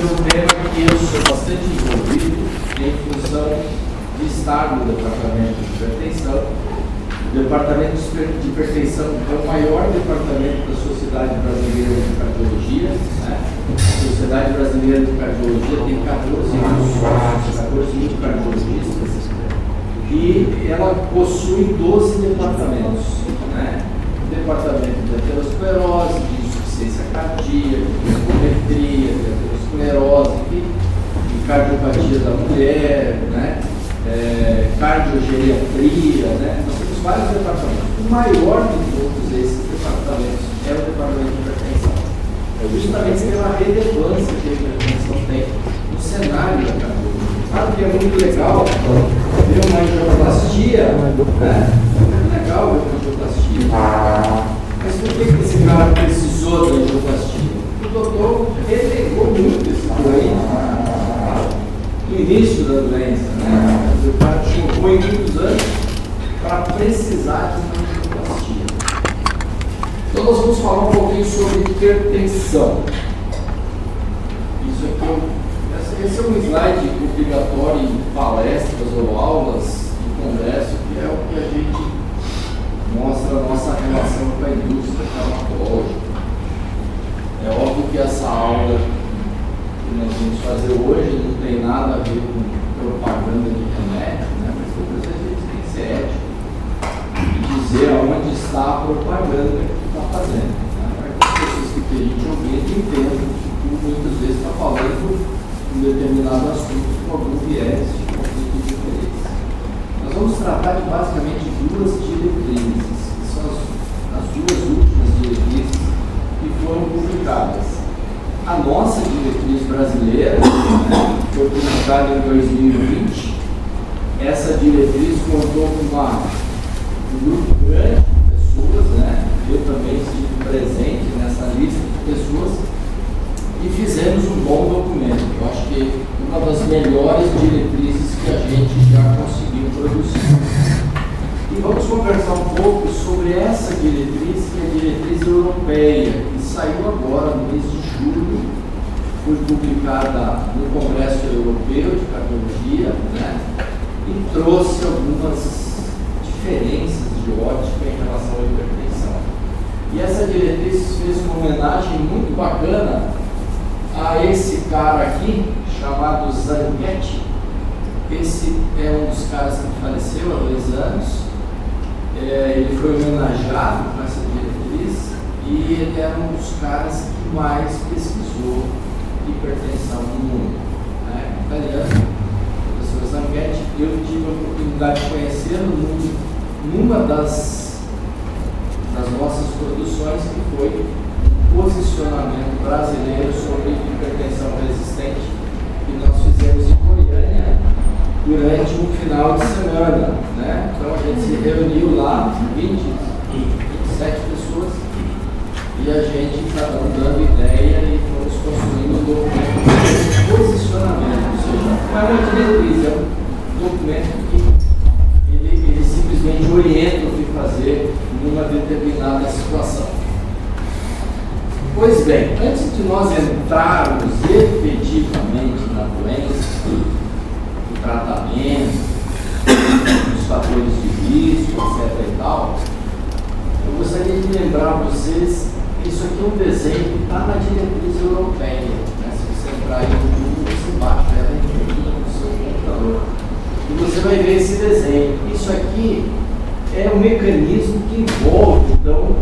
é um tema que eu sou bastante envolvido em função de estar no departamento de hipertensão. O departamento de hipertensão é o maior departamento da Sociedade Brasileira de Cardiologia. Né? A Sociedade Brasileira de Cardiologia tem 14 mil sócios, 14 mil cardiologistas, e ela possui 12 departamentos. Né? O departamento de aterosclerose, de insuficiência cardíaca, de ecometria, de aterosclerose, de cardiopatia da mulher, né? Cardiogeriatria, né? Nós temos vários departamentos. O maior de todos esses departamentos é o departamento de hipertensão. Justamente pela relevância que a hipertensão tem no cenário da cardiologia. Claro que é muito legal ver uma angioplastia, né? É muito legal ver uma angioplastia. Mas por que esse cara precisou da angioplastia? O doutor relegou muito esse doente no início da doença, né? O cara chegou em muitos anos para precisar de uma angioplastia. Então nós vamos falar um pouquinho sobre hipertensão. Isso aqui, esse é um slide obrigatório em palestras ou aulas de congresso, que é o que a gente mostra a nossa relação com a indústria farmacológica. É óbvio que essa aula que nós vamos fazer hoje não tem nada a ver com propaganda de remédio, né? Mas depois a gente tem que ser ético e dizer aonde está a propaganda que está fazendo, né? Para que as pessoas que têm gente ouvindo entendam que muitas vezes está falando um determinado assunto com algum viés de conflito de interesse. Nós vamos tratar de basicamente duas diretrizes, que são as duas últimas diretrizes que foram publicadas. A nossa diretriz brasileira, né, foi publicada em 2020. Essa diretriz contou com um grupo grande de pessoas, né? Eu também estive presente nessa lista de pessoas, e fizemos um bom documento. Eu acho que uma das melhores diretrizes que a gente já conseguiu produzir. E vamos conversar um pouco sobre essa diretriz, que é a diretriz europeia, que saiu agora no mês de julho, foi publicada no Congresso Europeu de Cardiologia, né? E trouxe algumas diferenças de ótica em relação à hipertensão. E essa diretriz fez uma homenagem muito bacana a esse cara aqui, chamado Zanchetti. Esse é um dos caras que faleceu há 2 anos. Ele foi homenageado com essa diretriz e ele era um dos caras que mais pesquisou hipertensão no mundo, né? Italiano, o professor Zanchetti. Eu tive a oportunidade de conhecê-lo numa das nossas produções, que foi um posicionamento brasileiro sobre hipertensão resistente, que nós fizemos em Goiânia durante um final de semana, né? Então a gente se reuniu lá, 27 pessoas, e a gente cada um dando ideia e fomos construindo um documento de posicionamento, ou seja, não é uma diretriz, é um documento que ele simplesmente orienta o que fazer numa determinada situação. Pois bem, antes de nós entrarmos efetivamente na doença, no tratamento, nos fatores de risco, etc. e tal, eu gostaria de lembrar a vocês que isso aqui é um desenho que está na diretriz europeia, né? Se você entrar aí no Google, você baixa ela no seu computador e você vai ver esse desenho. Isso aqui é um mecanismo que envolve, então,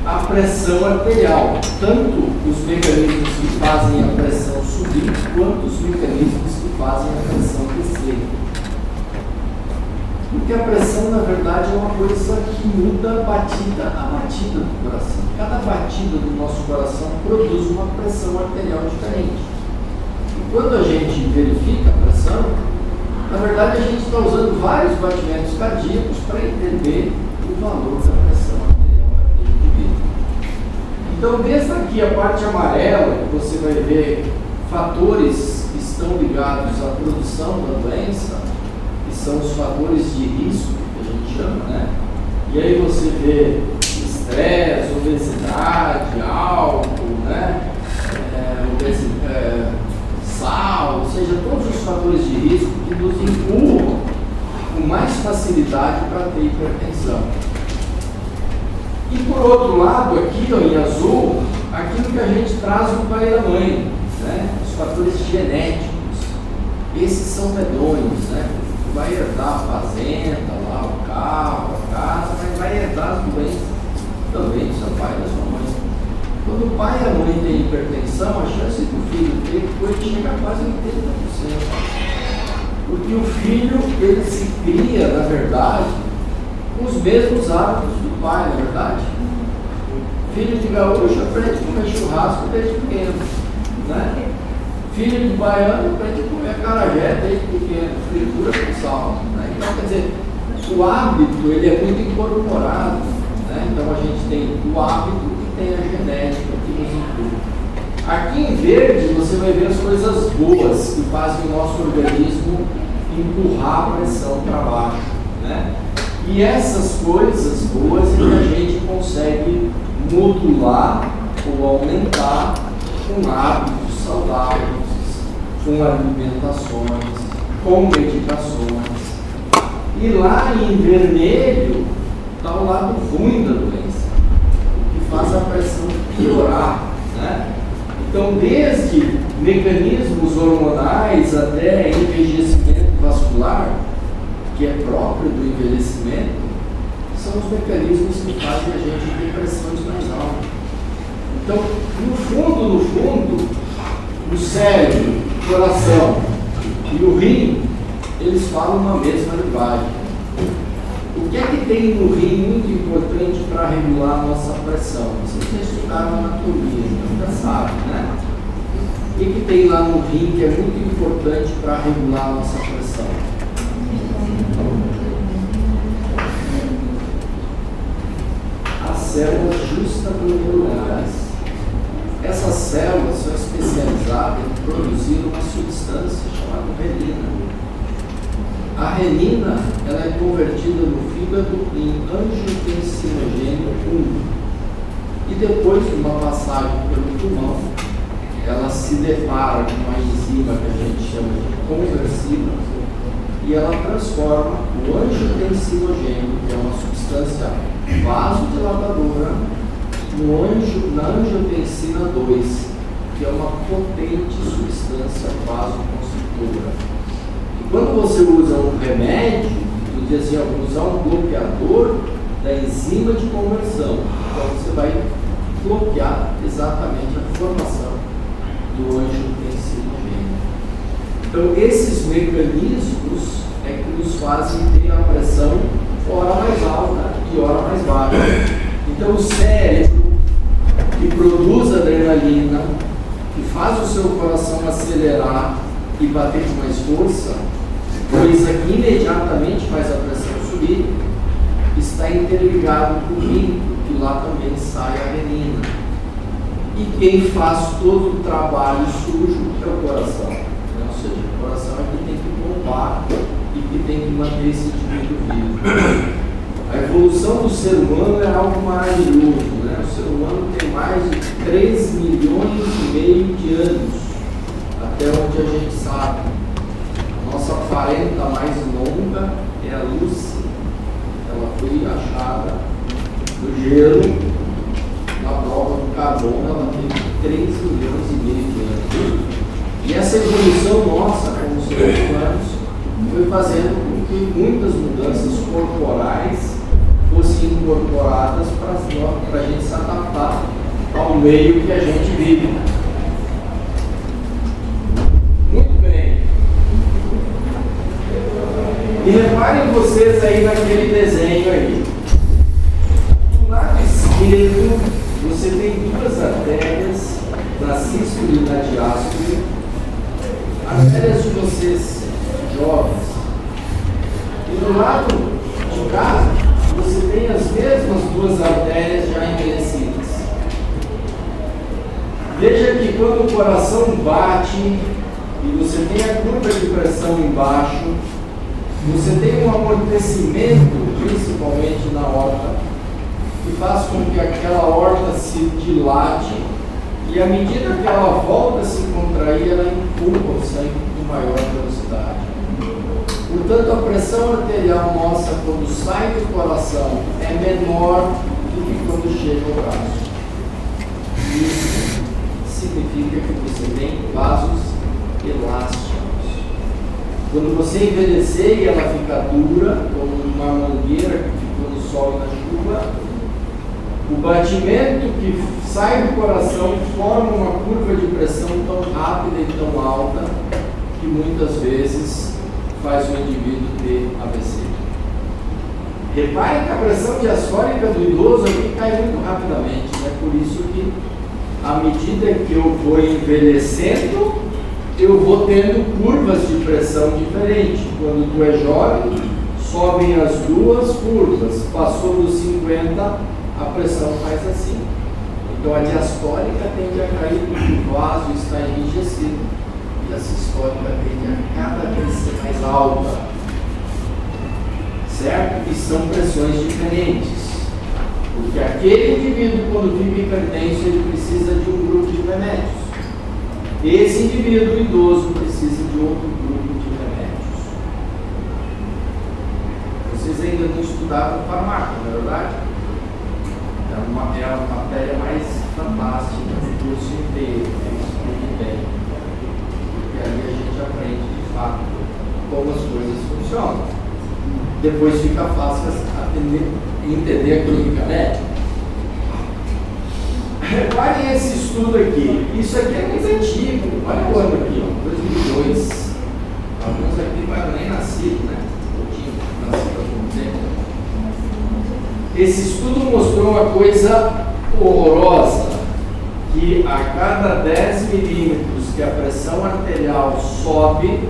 a pressão arterial, tanto os mecanismos que fazem a pressão subir, quanto os mecanismos que fazem a pressão descer. Porque a pressão, na verdade, é uma coisa que muda batida a batida do coração. Cada batida do nosso coração produz uma pressão arterial diferente. E quando a gente verifica a pressão, na verdade, a gente está usando vários batimentos cardíacos para entender o valor da pressão arterial daquele indivíduo. Então, desde aqui a parte amarela, que você vai ver fatores que estão ligados à produção da doença, que são os fatores de risco, que a gente chama, né? E aí você vê estresse, obesidade, álcool, né? nos empurram com mais facilidade para ter hipertensão. E por outro lado, aqui ó, em azul, aquilo que a gente traz do pai e da mãe, né? Os fatores genéticos. Esses são medonhos, né? Tu vai herdar a fazenda, lá, o carro, a casa, mas vai herdar as doenças também do seu pai e da sua mãe. Quando o pai e a mãe têm hipertensão, a chance do filho ter pode chegar a quase 80%. Porque o filho, ele se cria, na verdade, com os mesmos hábitos do pai, na verdade. Filho de gaúcho aprende a comer churrasco desde pequeno, né? Filho de baiano aprende a comer acarajé desde pequeno, fritura com sal, né? Então, quer dizer, o hábito, ele é muito incorporado, né? Então, a gente tem o hábito e tem a genética que nos inclui. Aqui em verde, você vai ver as coisas boas que fazem o nosso organismo empurrar a pressão para baixo, né? E essas coisas boas que a gente consegue modular ou aumentar com hábitos saudáveis, com alimentações, com medicações. E lá em vermelho está o lado ruim da doença, o que faz a pressão piorar, né? Então, desde mecanismos hormonais até envejecimento vascular, que é próprio do envelhecimento, são os mecanismos que fazem a gente ter pressões mais altas. Então, no fundo, o cérebro, o coração e o rim, eles falam uma mesma linguagem. O que é que tem no rim muito importante para regular a nossa pressão? Vocês já estudaram anatomia, então já sabem, né? O que tem lá no rim que é muito importante para regular a nossa pressão? As células justaglandulares. Essas células são especializadas em produzir uma substância chamada renina. A renina, ela é convertida no fígado em angiotensinogenina 1. E depois de uma passagem pelo pulmão, ela se depara com uma enzima que a gente chama de conversina e ela transforma o angiotensinogênio, que é uma substância vasodilatadora, na angiotensina 2, que é uma potente substância vasoconstritora. E quando você usa um remédio, tu diz assim, vou usar um bloqueador da enzima de conversão, então você vai bloquear exatamente a formação do angiotensinogênio. Então, esses mecanismos é que nos fazem ter a pressão ora mais alta e ora mais baixa. Então, o cérebro que produz adrenalina, que faz o seu coração acelerar e bater com mais força, coisa que imediatamente faz a pressão subir, está interligado com o rim, que lá também sai a renina. E quem faz todo o trabalho sujo é o coração. Ou seja, o coração é que tem que bombar e que tem que manter esse indivíduo vivo. A evolução do ser humano é algo maravilhoso, né? O ser humano tem mais de 3 milhões e meio de anos, até onde a gente sabe. A nossa parenta mais longa é a Lucy. Ela foi achada no gelo, na prova do carbono, ela teve 3 milhões e meio de anos. E essa evolução nossa, como seres humanos, foi fazendo com que muitas mudanças corporais fossem incorporadas para a gente se adaptar ao meio que a gente vive. Muito bem. E reparem vocês aí naquele desenho aí. Do lado esquerdo, você tem duas artérias, na sístole e na diástole. Artérias de vocês jovens. E do lado de cá, você tem as mesmas duas artérias já envelhecidas. Veja que quando o coração bate e você tem a curva de pressão embaixo, você tem um amortecimento, principalmente na aorta, que faz com que aquela aorta se dilate e à medida que ela volta a se contrair, ela empurra o sangue com maior velocidade. Portanto, a pressão arterial nossa, quando sai do coração, é menor do que quando chega ao braço. Isso significa que você tem vasos elásticos. Quando você envelhecer e ela ficar dura, como uma mangueira que ficou no sol e na chuva, o batimento que sai do coração forma uma curva de pressão tão rápida e tão alta que muitas vezes faz o indivíduo ter AVC. Repare que a pressão diastólica do idoso aqui cai muito rapidamente, né? Por isso que, à medida que eu vou envelhecendo, eu vou tendo curvas de pressão diferentes. Quando tu é jovem, sobem as duas curvas. Passou dos 50, a pressão faz assim. Então a diastólica tende a cair porque o vaso está enrijecido. E a sistólica tende a cada vez ser mais alta. Certo? E são pressões diferentes. Porque aquele indivíduo, quando fica hipertenso, ele precisa de um grupo de remédios. Esse indivíduo idoso precisa de outro grupo de remédios. Vocês ainda não estudaram farmácia, não é verdade? É a matéria mais fantástica do curso inteiro, que bem. Porque ali a gente aprende de fato como as coisas funcionam. Depois fica fácil entender a clínica médica. Reparem esse estudo aqui. Isso aqui é muito antigo. Olha o ano aqui, ó, 2002. Alguns aqui não eram nem nascidos, né? Ou tinham nascido há algum tempo. Esse estudo mostrou uma coisa horrorosa, que a cada 10 milímetros que a pressão arterial sobe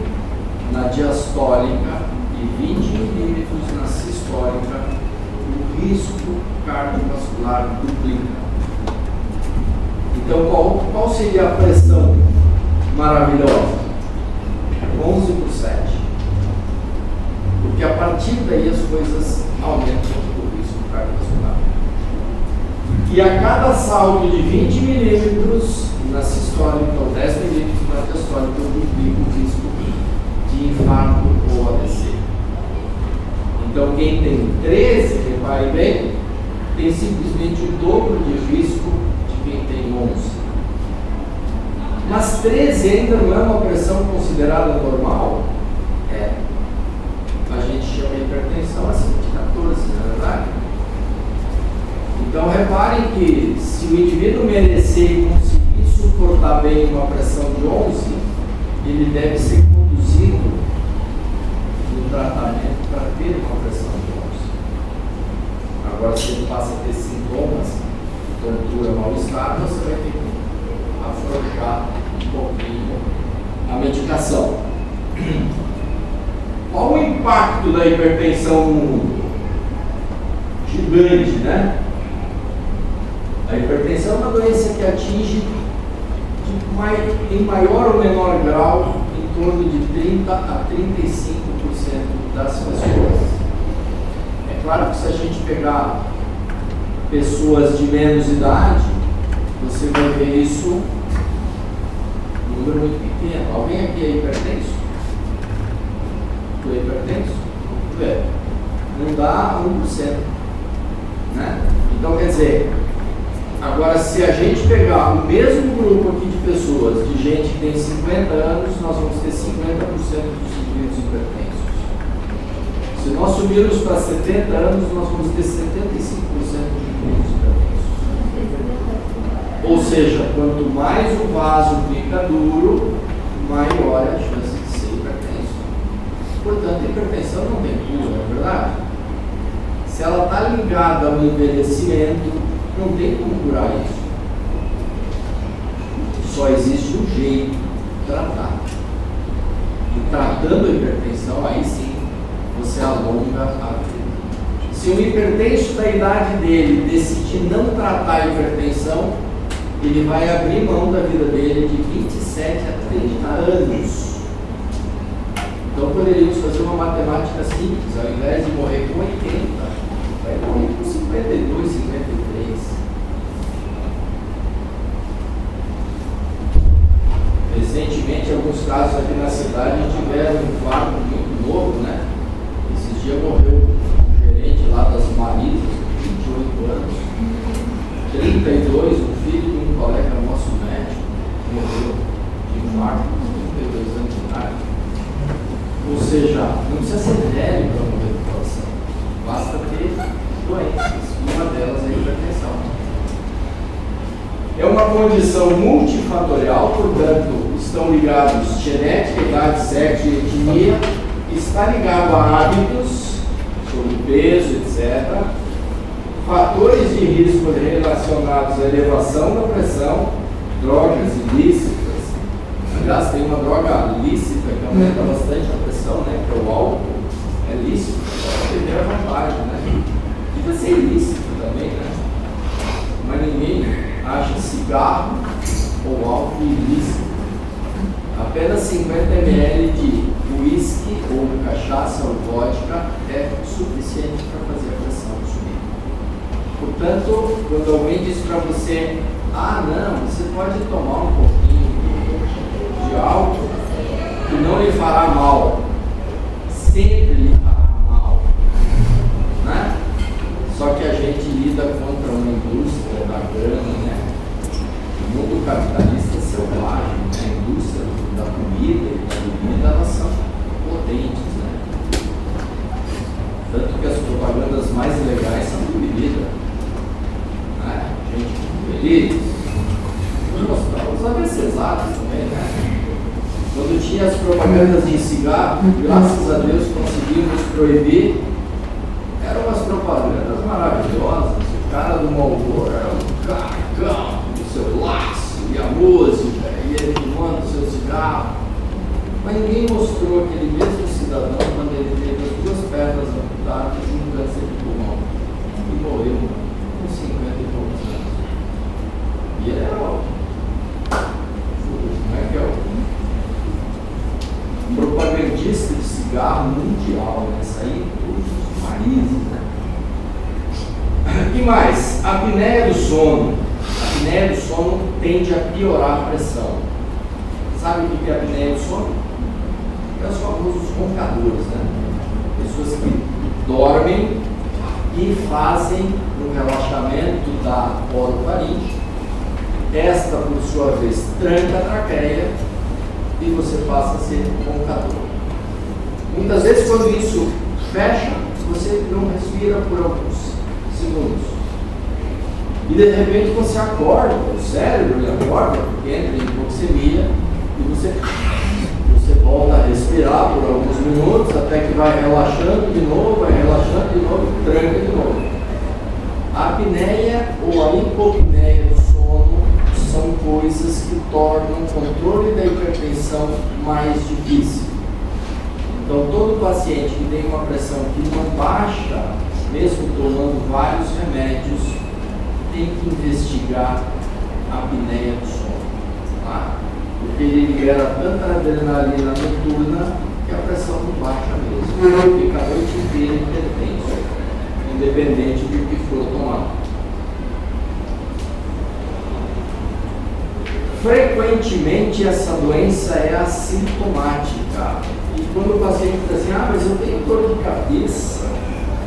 na diastólica e 20 milímetros na sistólica, o risco cardiovascular duplica. Então, qual seria a pressão maravilhosa? 11 por 7. Porque a partir daí as coisas aumentam o risco cardiovascular. E a cada salto de 20 milímetros na sistólica ou 10 milímetros na diastólica, eu duplico o risco de infarto ou AVC. Então, quem tem 13, repare bem, tem simplesmente o dobro de risco de quem tem 11. Mas 13 ainda não é uma pressão considerada normal? É. A gente chama de hipertensão acima de 14, não é verdade? Então reparem que se o indivíduo merecer e conseguir suportar bem uma pressão de 11, ele deve ser conduzido no tratamento para ter uma pressão de 11. Agora, se ele passa a ter sintomas, tontura, mal-estar, você vai ter que afrouxar um pouquinho a medicação. Qual o impacto da hipertensão no mundo? Gigante, né? A hipertensão é uma doença que atinge em maior ou menor grau em torno de 30 a 35% das pessoas. É claro que se a gente pegar pessoas de menos idade, você vai ver isso um número muito pequeno. Alguém aqui é hipertenso? Tu é hipertenso? Tu é. Não dá 1%. Né? Então, quer dizer, agora se a gente pegar o mesmo grupo aqui de pessoas, de gente que tem 50 anos, nós vamos ter 50% dos indivíduos hipertensos. Se nós subirmos para 70 anos, nós vamos ter 75% de indivíduos hipertensos. Ou seja, quanto mais o vaso fica duro, maior é a chance de ser hipertenso. Portanto, a hipertensão não tem cura, não é verdade? Se ela está ligada ao envelhecimento, não tem como curar isso. Só existe um jeito de tratar. E tratando a hipertensão, aí sim, você alonga a vida. Se um hipertenso da idade dele decidir não tratar a hipertensão, ele vai abrir mão da vida dele de 27 a 30 anos. Então poderíamos fazer uma matemática simples, ao invés de morrer com 80, vai morrer com 52, 53. Recentemente, alguns casos aqui na cidade tiveram um infarto muito novo, né? dia morreu um gerente lá das Marizas, 28 anos, 32, um filho de um colega nosso médico, morreu de infarto, 32 anos de idade. Ou seja, não precisa ser velho para morrer do coração, basta ter doenças, uma delas é a hipertensão. É uma condição multifatorial, portanto, estão ligados genética, idade, sexo e etnia, está ligado a hábitos, sobrepeso, etc. Fatores de risco relacionados à elevação da pressão, drogas ilícitas. Aliás, tem uma droga lícita que aumenta bastante a pressão, né? Que é o álcool. É lícito, pode ter a vantagem, né? E vai ser ilícito também, né? Mas ninguém acha cigarro ou álcool ilícito. Apenas 50 ml de uísque ou cachaça ou vodka é suficiente para fazer a pressão subir. Portanto, quando alguém diz para você, ah não, você pode tomar um pouquinho de álcool que não lhe fará mal, sempre lhe fará mal, né? Só que a gente lida contra uma indústria da grana, né? O mundo capitalista selvagem, né? A indústria da comida e da bebida, elas são potentes, né? Tanto que as propagandas mais legais são de bebida, né? Gente feliz, os ABCzados também, né? Quando tinha as propagandas de cigarro, graças a Deus conseguimos proibir. Eram umas propagandas maravilhosas. O cara do Marlboro era um carcão do seu laço e a música, e ele fumando o seu cigarro. Mas ninguém mostrou aquele mesmo cidadão quando ele teve as duas pernas amputadas e um câncer de pulmão e morreu com 50 e poucos anos. E ele era o propagandista de cigarro mundial, né? Saía em todos os países, né? E mais, a apneia do sono. A apneia do sono tende a piorar a pressão. Sabe o que é a apneia do sono? É os famosos roncadores, né? Pessoas que dormem e fazem um relaxamento da orofaringe. Esta, por sua vez, tranca a traqueia e você passa a ser roncador. Muitas vezes, quando isso fecha, você não respira por alguns segundos. E de repente você acorda, o cérebro ele acorda, porque entra em hipoxemia e você volta a respirar por alguns minutos até que vai relaxando de novo, vai relaxando de novo, tranca de novo. A apneia ou a hipopneia do sono são coisas que tornam o controle da hipertensão mais difícil. Então, todo paciente que tem uma pressão que não baixa, mesmo tomando vários remédios, tem que investigar a apneia do sono, tá? Porque ele libera tanta adrenalina noturna que a pressão não baixa mesmo. Fica a noite inteira hipertenso, independente do que for tomado. Frequentemente essa doença é assintomática. E quando o paciente diz assim, ah, mas eu tenho dor de cabeça,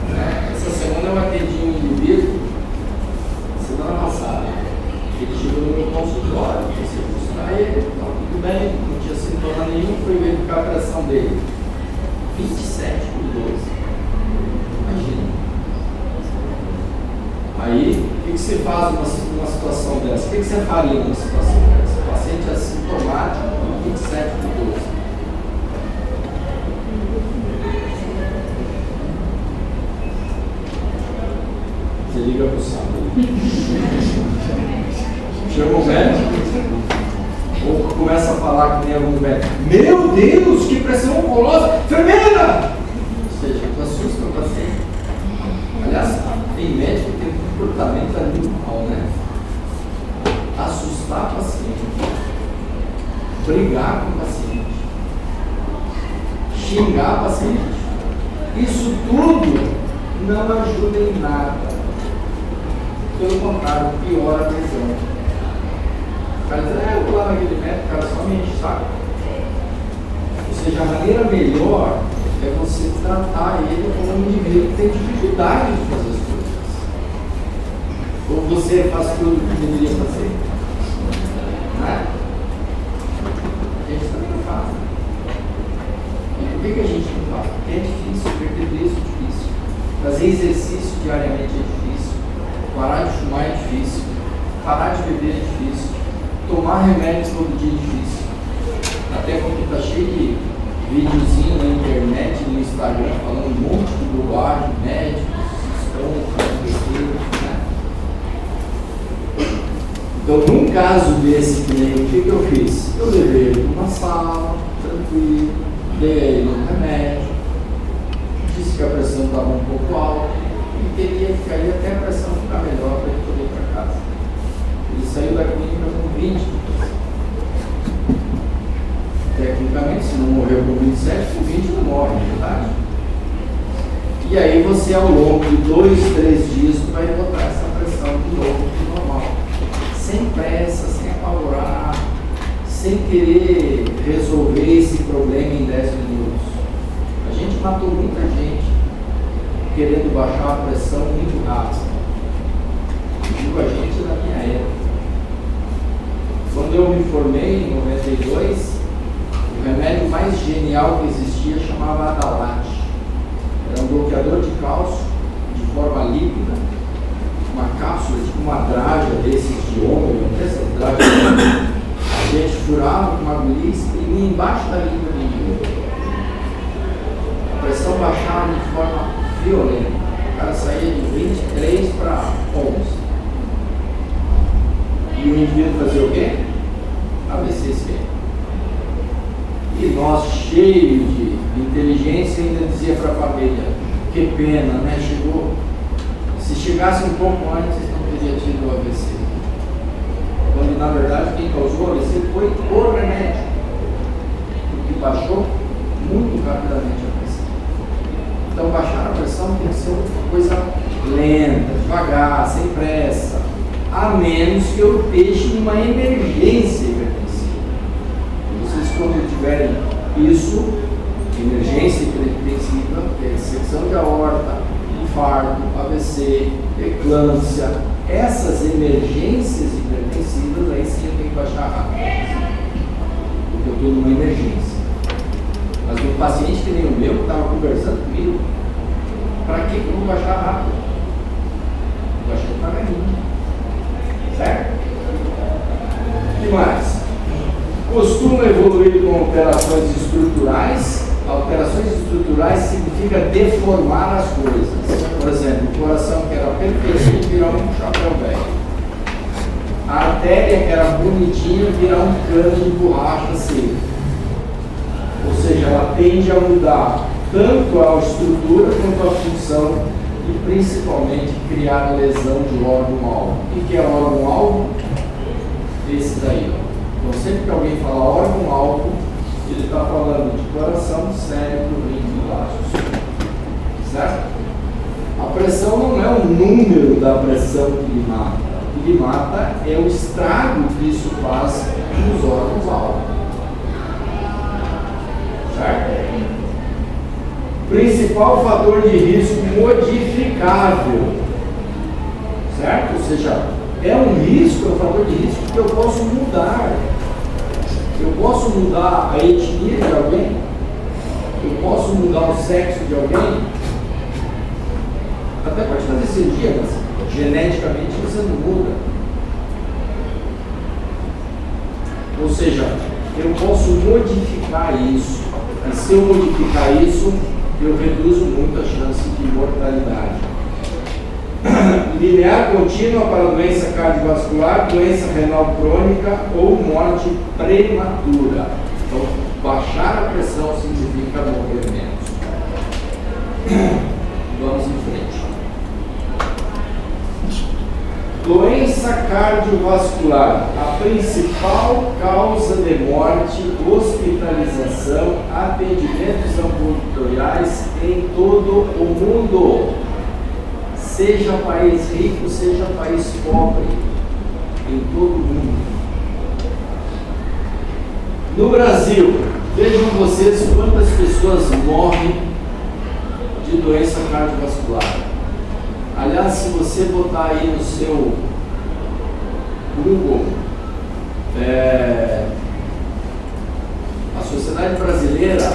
né? Essa semana eu atendi um indivíduo, semana passada, ele chegou no meu consultório, eu comecei a buscar ele, então, tudo bem, não tinha sintoma nenhum, fui verificar a pressão dele, 27/12, imagina. Aí, o que se faz numa situação dessa? O que você faria numa situação dessa? O paciente é assintomático, 27/12. Você liga para o sábado. Chama o médico. Ou começa a falar que tem algum médico. Meu Deus, que pressão onculosa! Enfermeira! Ou seja, tu assusta o paciente. Aliás, tem médico que tem um comportamento animal, né? Assustar o paciente. Brigar com o paciente. Xingar o paciente. Isso tudo não ajuda em nada. Pelo contrário, piora a pressão. O cara diz, eu vou lá naquele médico, o cara só me enche o saco. Ou seja, a maneira melhor é você tratar ele como um indivíduo que tem dificuldade de fazer as coisas. Ou você faz tudo o que deveria fazer. Né? A gente também não faz. E por que a gente não faz? Porque é difícil, perder peso é difícil. Fazer exercício diariamente é difícil. Parar de fumar é difícil. Parar de beber é difícil. Tomar remédios todo dia é difícil. Até porque está cheio de videozinho na internet, no Instagram, falando um monte de bobagem, médicos, estão, né? Então, num caso desse cliente, o que eu fiz? Eu levei ele para uma sala, tranquilo, dei a ele um remédio, disse que a pressão estava um pouco alta e teria que cair até a pressão ficar melhor para ele poder ir para casa. Ele saiu da clínica com 20 de pressão. Tecnicamente, se não morreu com 27, com 20 não morre, não é verdade? E aí você, ao longo de 2, 3 dias, vai botar essa pressão de novo para normal. Sem pressa, sem apavorar, sem querer resolver esse problema em 10 minutos. A gente matou muita gente querendo baixar a pressão muito rápido. Digo a gente na minha época. Quando eu me formei em 92, o remédio mais genial que existia chamava Adalat. Era um bloqueador de cálcio de forma líquida, uma cápsula, tipo uma draga desses de ômega, essa draga. A gente furava com uma agulha e exprimia embaixo da língua do indivíduo. A pressão baixava de forma violenta. O cara saía de 23 para 11. E o indivíduo fazia o quê? AVC. E nós, cheios de inteligência, ainda dizia para a família, que pena, né? Chegou. Se chegasse um pouco antes, não teria tido o AVC. Quando, na verdade, quem causou o AVC foi o remédio, porque baixou muito rapidamente a pressão. Então, baixar a pressão tem que ser uma coisa lenta, devagar, sem pressa, a menos que eu esteja numa emergência hipertensiva. Vocês, quando tiverem isso, emergência hipertensiva, que é dissecção de aorta, infarto, AVC, eclâmpsia, essas emergências hipertensivas, aí sim eu tenho que baixar rápido, porque eu estou numa emergência. Mas um paciente que nem o meu, que estava conversando comigo, para que eu vou baixar rápido? Vou baixar devagarinho. Certo? O que mais? Costuma evoluir com alterações estruturais. Alterações estruturais significa deformar as coisas. Por exemplo, o coração que era perfeito virar um chapéu velho. A artéria que era bonitinha virar um cano de borracha seca. Ou seja, ela tende a mudar tanto a estrutura quanto a função e principalmente criar a lesão de órgão-alvo. O que é órgão-alvo? Esse daí, ó. Então, sempre que alguém fala órgão-alvo, ele está falando de coração, cérebro, rim e vasos. Certo? A pressão não é o número da pressão que lhe mata. O que lhe mata é o estrago que isso faz nos órgãos-alvo. Certo? Principal fator de risco modificável. Certo? Ou seja, é um risco, é um fator de risco que eu posso mudar. Eu posso mudar a etnia de alguém? Eu posso mudar o sexo de alguém? Até pode fazer cirurgia, mas geneticamente você não muda. Ou seja, eu posso modificar isso. E se eu modificar isso, eu reduzo muito a chance de mortalidade. Linear contínua para doença cardiovascular, doença renal crônica ou morte prematura. Então, baixar a pressão significa morrer menos. Vamos em frente. Doença cardiovascular. A principal causa de morte, hospitalização, atendimentos ambulatoriais em todo o mundo. Seja país rico, seja país pobre, em todo o mundo. No Brasil, vejam vocês quantas pessoas morrem de doença cardiovascular. Aliás, se você botar aí no seu Google, a Sociedade Brasileira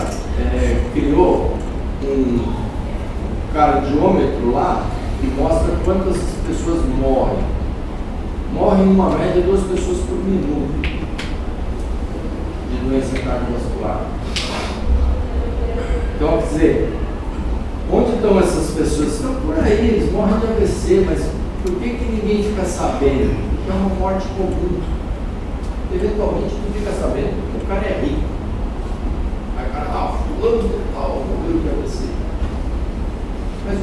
criou um cardiômetro lá que mostra quantas pessoas morrem. Morrem numa média 2 pessoas por minuto de doença cardiovascular. Então, quer dizer, onde estão essas pessoas? Estão por aí, eles morrem de AVC, mas por que ninguém fica sabendo? Porque é uma morte comum. Eventualmente tu fica sabendo porque o cara é rico. Aí o cara, fulano de tal, morreu de AVC. Mas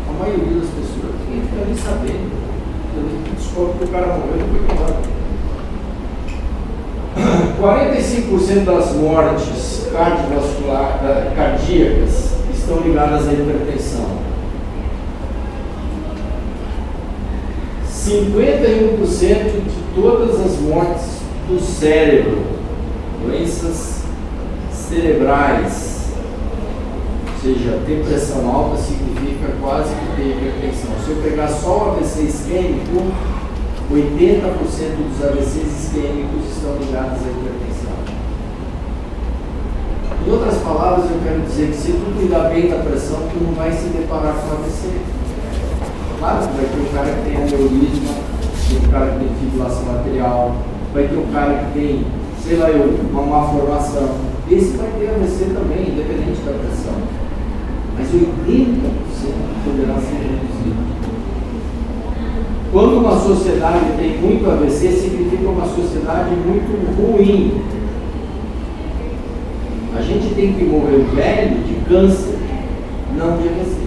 a maioria das pessoas, ninguém fica ali sabendo. Descobre que o cara morreu depois de 45% das mortes cardíacas estão ligadas à hipertensão. 51% de todas as mortes do cérebro, doenças cerebrais, ou seja, ter pressão alta significa quase que ter hipertensão. Se eu pegar só o AVC isquêmico, 80% dos AVCs isquêmicos estão ligados à hipertensão. Em outras palavras, eu quero dizer que se tu cuidar bem da pressão, tu não vai se deparar com AVC. Claro que vai ter um cara que tem aneurisma, tem um cara que tem fibrilação arterial, vai ter um cara que tem, sei lá uma má formação. Esse vai ter AVC também, independente da pressão. Mas 80% poderá ser reduzido. Quando uma sociedade tem muito AVC, significa uma sociedade muito ruim. A gente tem que morrer velho de câncer, não de AVC.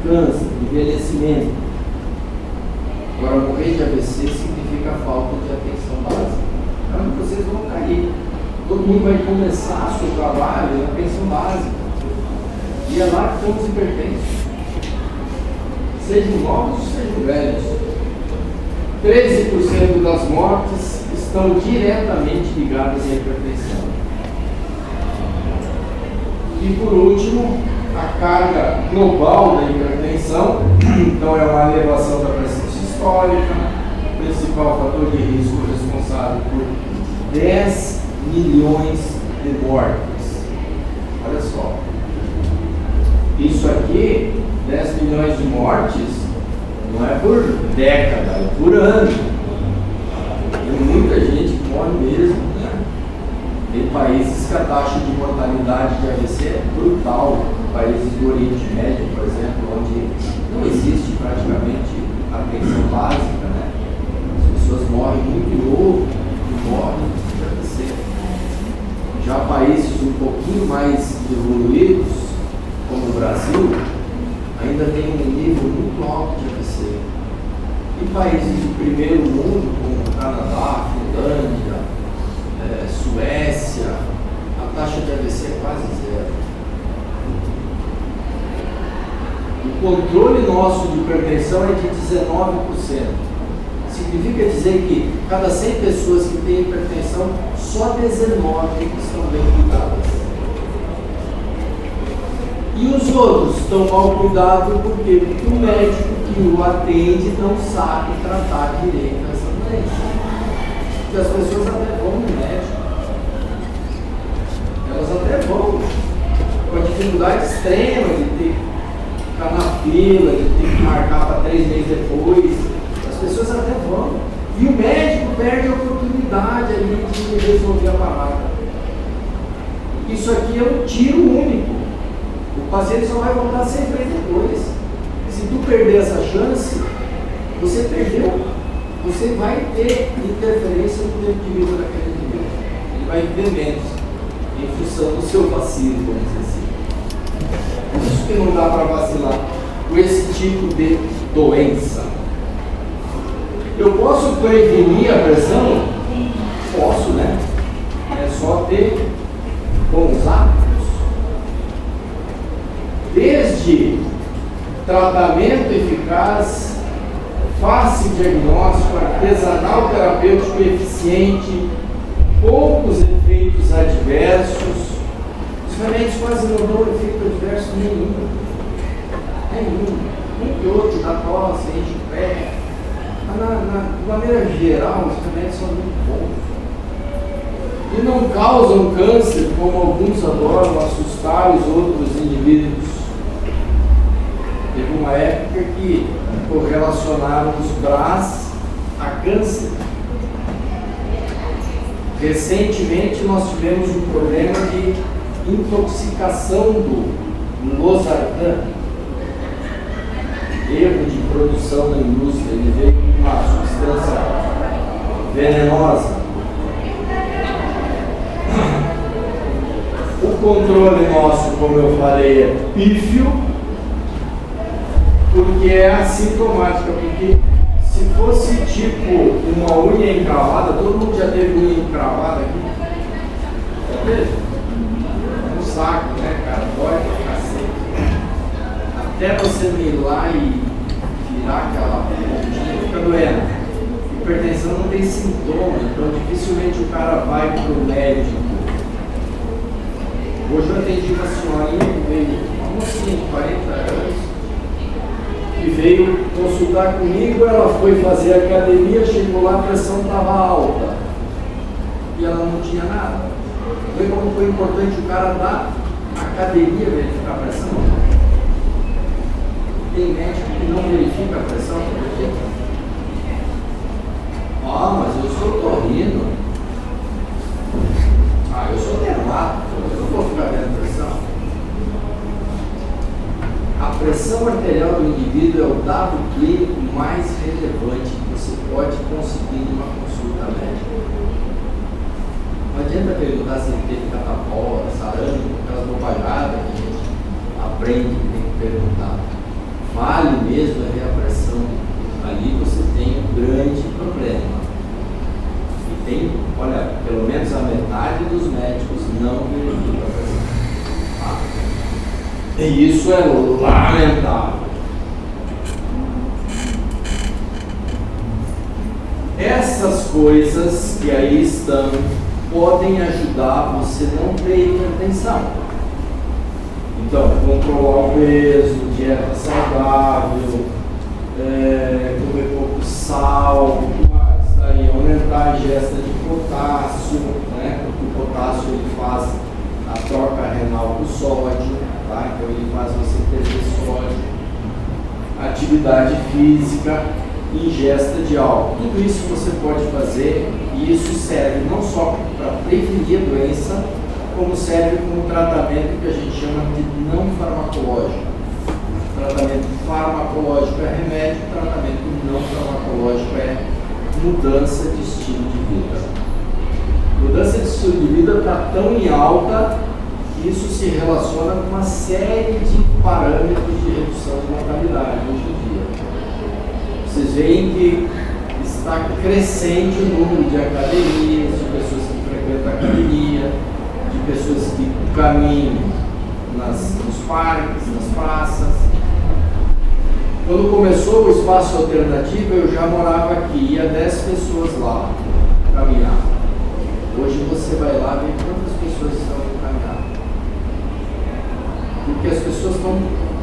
Câncer, envelhecimento. Agora, morrer de AVC significa falta de atenção básica. Então, vocês vão cair. Todo mundo vai começar seu trabalho na pensão básica. E é lá que estão os hipertensos. Sejam novos, sejam velhos. 13% das mortes estão diretamente ligadas à hipertensão. E por último, a carga global da hipertensão, então é uma elevação da pressão sistólica, principal fator de risco responsável por 10 milhões de mortes. Olha só, isso aqui, 10 milhões de mortes, não é por década, é por ano. Tem muita gente que morre mesmo, né? Tem países que a taxa de mortalidade de AVC é brutal. Países do Oriente Médio, por exemplo, onde não existe praticamente atenção básica, né? As pessoas morrem muito novo e morrem de AVC. Já países um pouquinho mais evoluídos, como o Brasil, ainda tem um nível muito alto de AVC. E países do primeiro mundo, como Canadá, Finlândia, Suécia, a taxa de AVC é quase zero. O controle nosso de hipertensão é de 19%. Significa dizer que cada 100 pessoas que têm hipertensão, só 19 estão bem cuidadas. E os outros estão mal cuidados por quê? Porque o médico que o atende não sabe tratar direito essa doença. Porque as pessoas até vão no médico. Elas até vão com a dificuldade extrema de ter que ficar na fila, de ter que marcar para 3 meses depois. As pessoas até vão. E o médico perde a oportunidade ali de resolver a parada. Isso aqui é um tiro único. O paciente só vai voltar a ser feito depois. Se tu perder essa chance, você perdeu. Você vai ter interferência no tempo de vida daquele indivíduo. Ele vai viver menos, em função do seu vacilo, vamos dizer assim. Por isso que não dá para vacilar com esse tipo de doença. Eu posso prevenir a pressão? Posso, né? É só ter bons hábitos. Desde tratamento eficaz, fácil diagnóstico, artesanal terapêutico eficiente, poucos efeitos adversos. Os remédios quase não dão efeito adverso nenhum. Um que outro dá tosse, enche o pé. Mas de maneira geral, os remédios são muito bons. E não causam câncer, como alguns adoram assustar os outros indivíduos. Teve uma época que correlacionaram os BRAS a câncer. Recentemente nós tivemos um problema de intoxicação do losartã, erro de produção da indústria. Ele veio com uma substância venenosa. O controle nosso, como eu falei, é pífio, porque é assintomática. Porque se fosse tipo uma unha encravada, todo mundo já teve unha encravada aqui? Já teve? É um saco, né, cara? Dói pra cacete. Até você ir lá e virar aquela pontinha, fica doendo. Hipertensão não tem sintoma, então dificilmente o cara vai pro médico. Hoje eu atendi uma senhorinha que veio, uma mocinha de 40 anos, que veio consultar comigo. Ela foi fazer academia, chegou lá, a pressão estava alta e ela não tinha nada. Vê como foi importante o cara dar academia verificar a pressão? Tem médico que não verifica a pressão, verifica? Mas eu sou torrino. Eu sou dermato, eu não vou ficar vendo pressão. A pressão arterial do indivíduo é o dado clínico mais relevante que você pode conseguir numa consulta médica. Não adianta perguntar se ele teve catapora, sarampo, aquelas bobajadas que a gente aprende que tem que perguntar. Vale mesmo é ver a pressão. Ali você tem um grande problema. E tem, olha, pelo menos a metade dos médicos não verificam a pressão. E isso é lamentável. Essas coisas que aí estão podem ajudar você a não ter hipertensão. Então, controlar o peso, dieta saudável, comer pouco sal, aí, aumentar a ingesta de potássio, né? Porque o potássio ele faz a troca renal do sódio, tá? Então ele faz você perder sódio, atividade física, ingesta de álcool. Tudo isso você pode fazer e isso serve não só para prevenir a doença, como serve como tratamento que a gente chama de não farmacológico. Tratamento farmacológico é remédio, tratamento não farmacológico é mudança de estilo de vida. Mudança de estilo de vida está tão em alta que isso se relaciona com uma série de parâmetros de redução de mortalidade hoje em dia. Vocês veem que está crescente o número de academias, de pessoas que frequentam a academia, de pessoas que caminham nos parques, nas praças. Quando começou o espaço alternativo, eu já morava aqui, ia 10 pessoas lá caminhar. Hoje você vai lá ver quantas pessoas estão indo caminhar. Porque as pessoas estão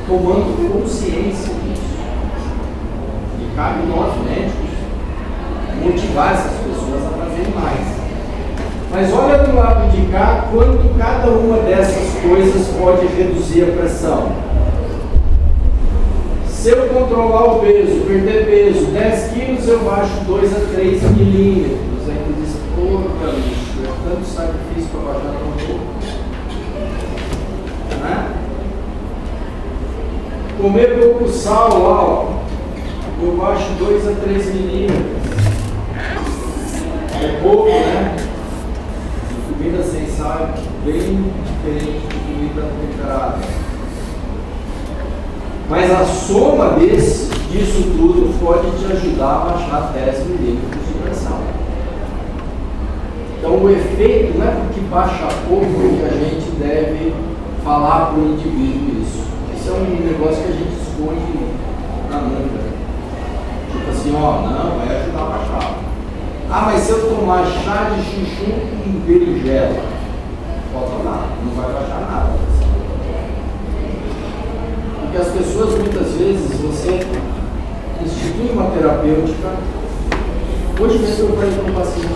tomando consciência disso. E cabe nós, médicos, motivar essas pessoas a fazerem mais. Mas olha do lado de cá, quanto cada uma dessas coisas pode reduzir a pressão. Se eu controlar o peso, perder peso, 10 quilos, eu baixo 2 a 3 milímetros. Aí tu diz, porra, bicho, é tanto sacrifício para baixar tão pouco. Né? Comer pouco sal lá, ó, eu baixo 2 a 3 milímetros. É pouco, né? Comida sem sal é bem diferente de comida temperada. Mas a soma disso tudo pode te ajudar a baixar 10 milímetros de pressão. Então o efeito não é porque baixa pouco que a gente deve falar para o indivíduo isso. Isso é um negócio que a gente esconde na manga. Tipo assim, ó, não, vai ajudar a baixar. Mas se eu tomar chá de chuchu com berinjela, falta nada, não vai baixar nada. Porque as pessoas, muitas vezes, você institui uma terapêutica. Hoje mesmo eu falei para um paciente: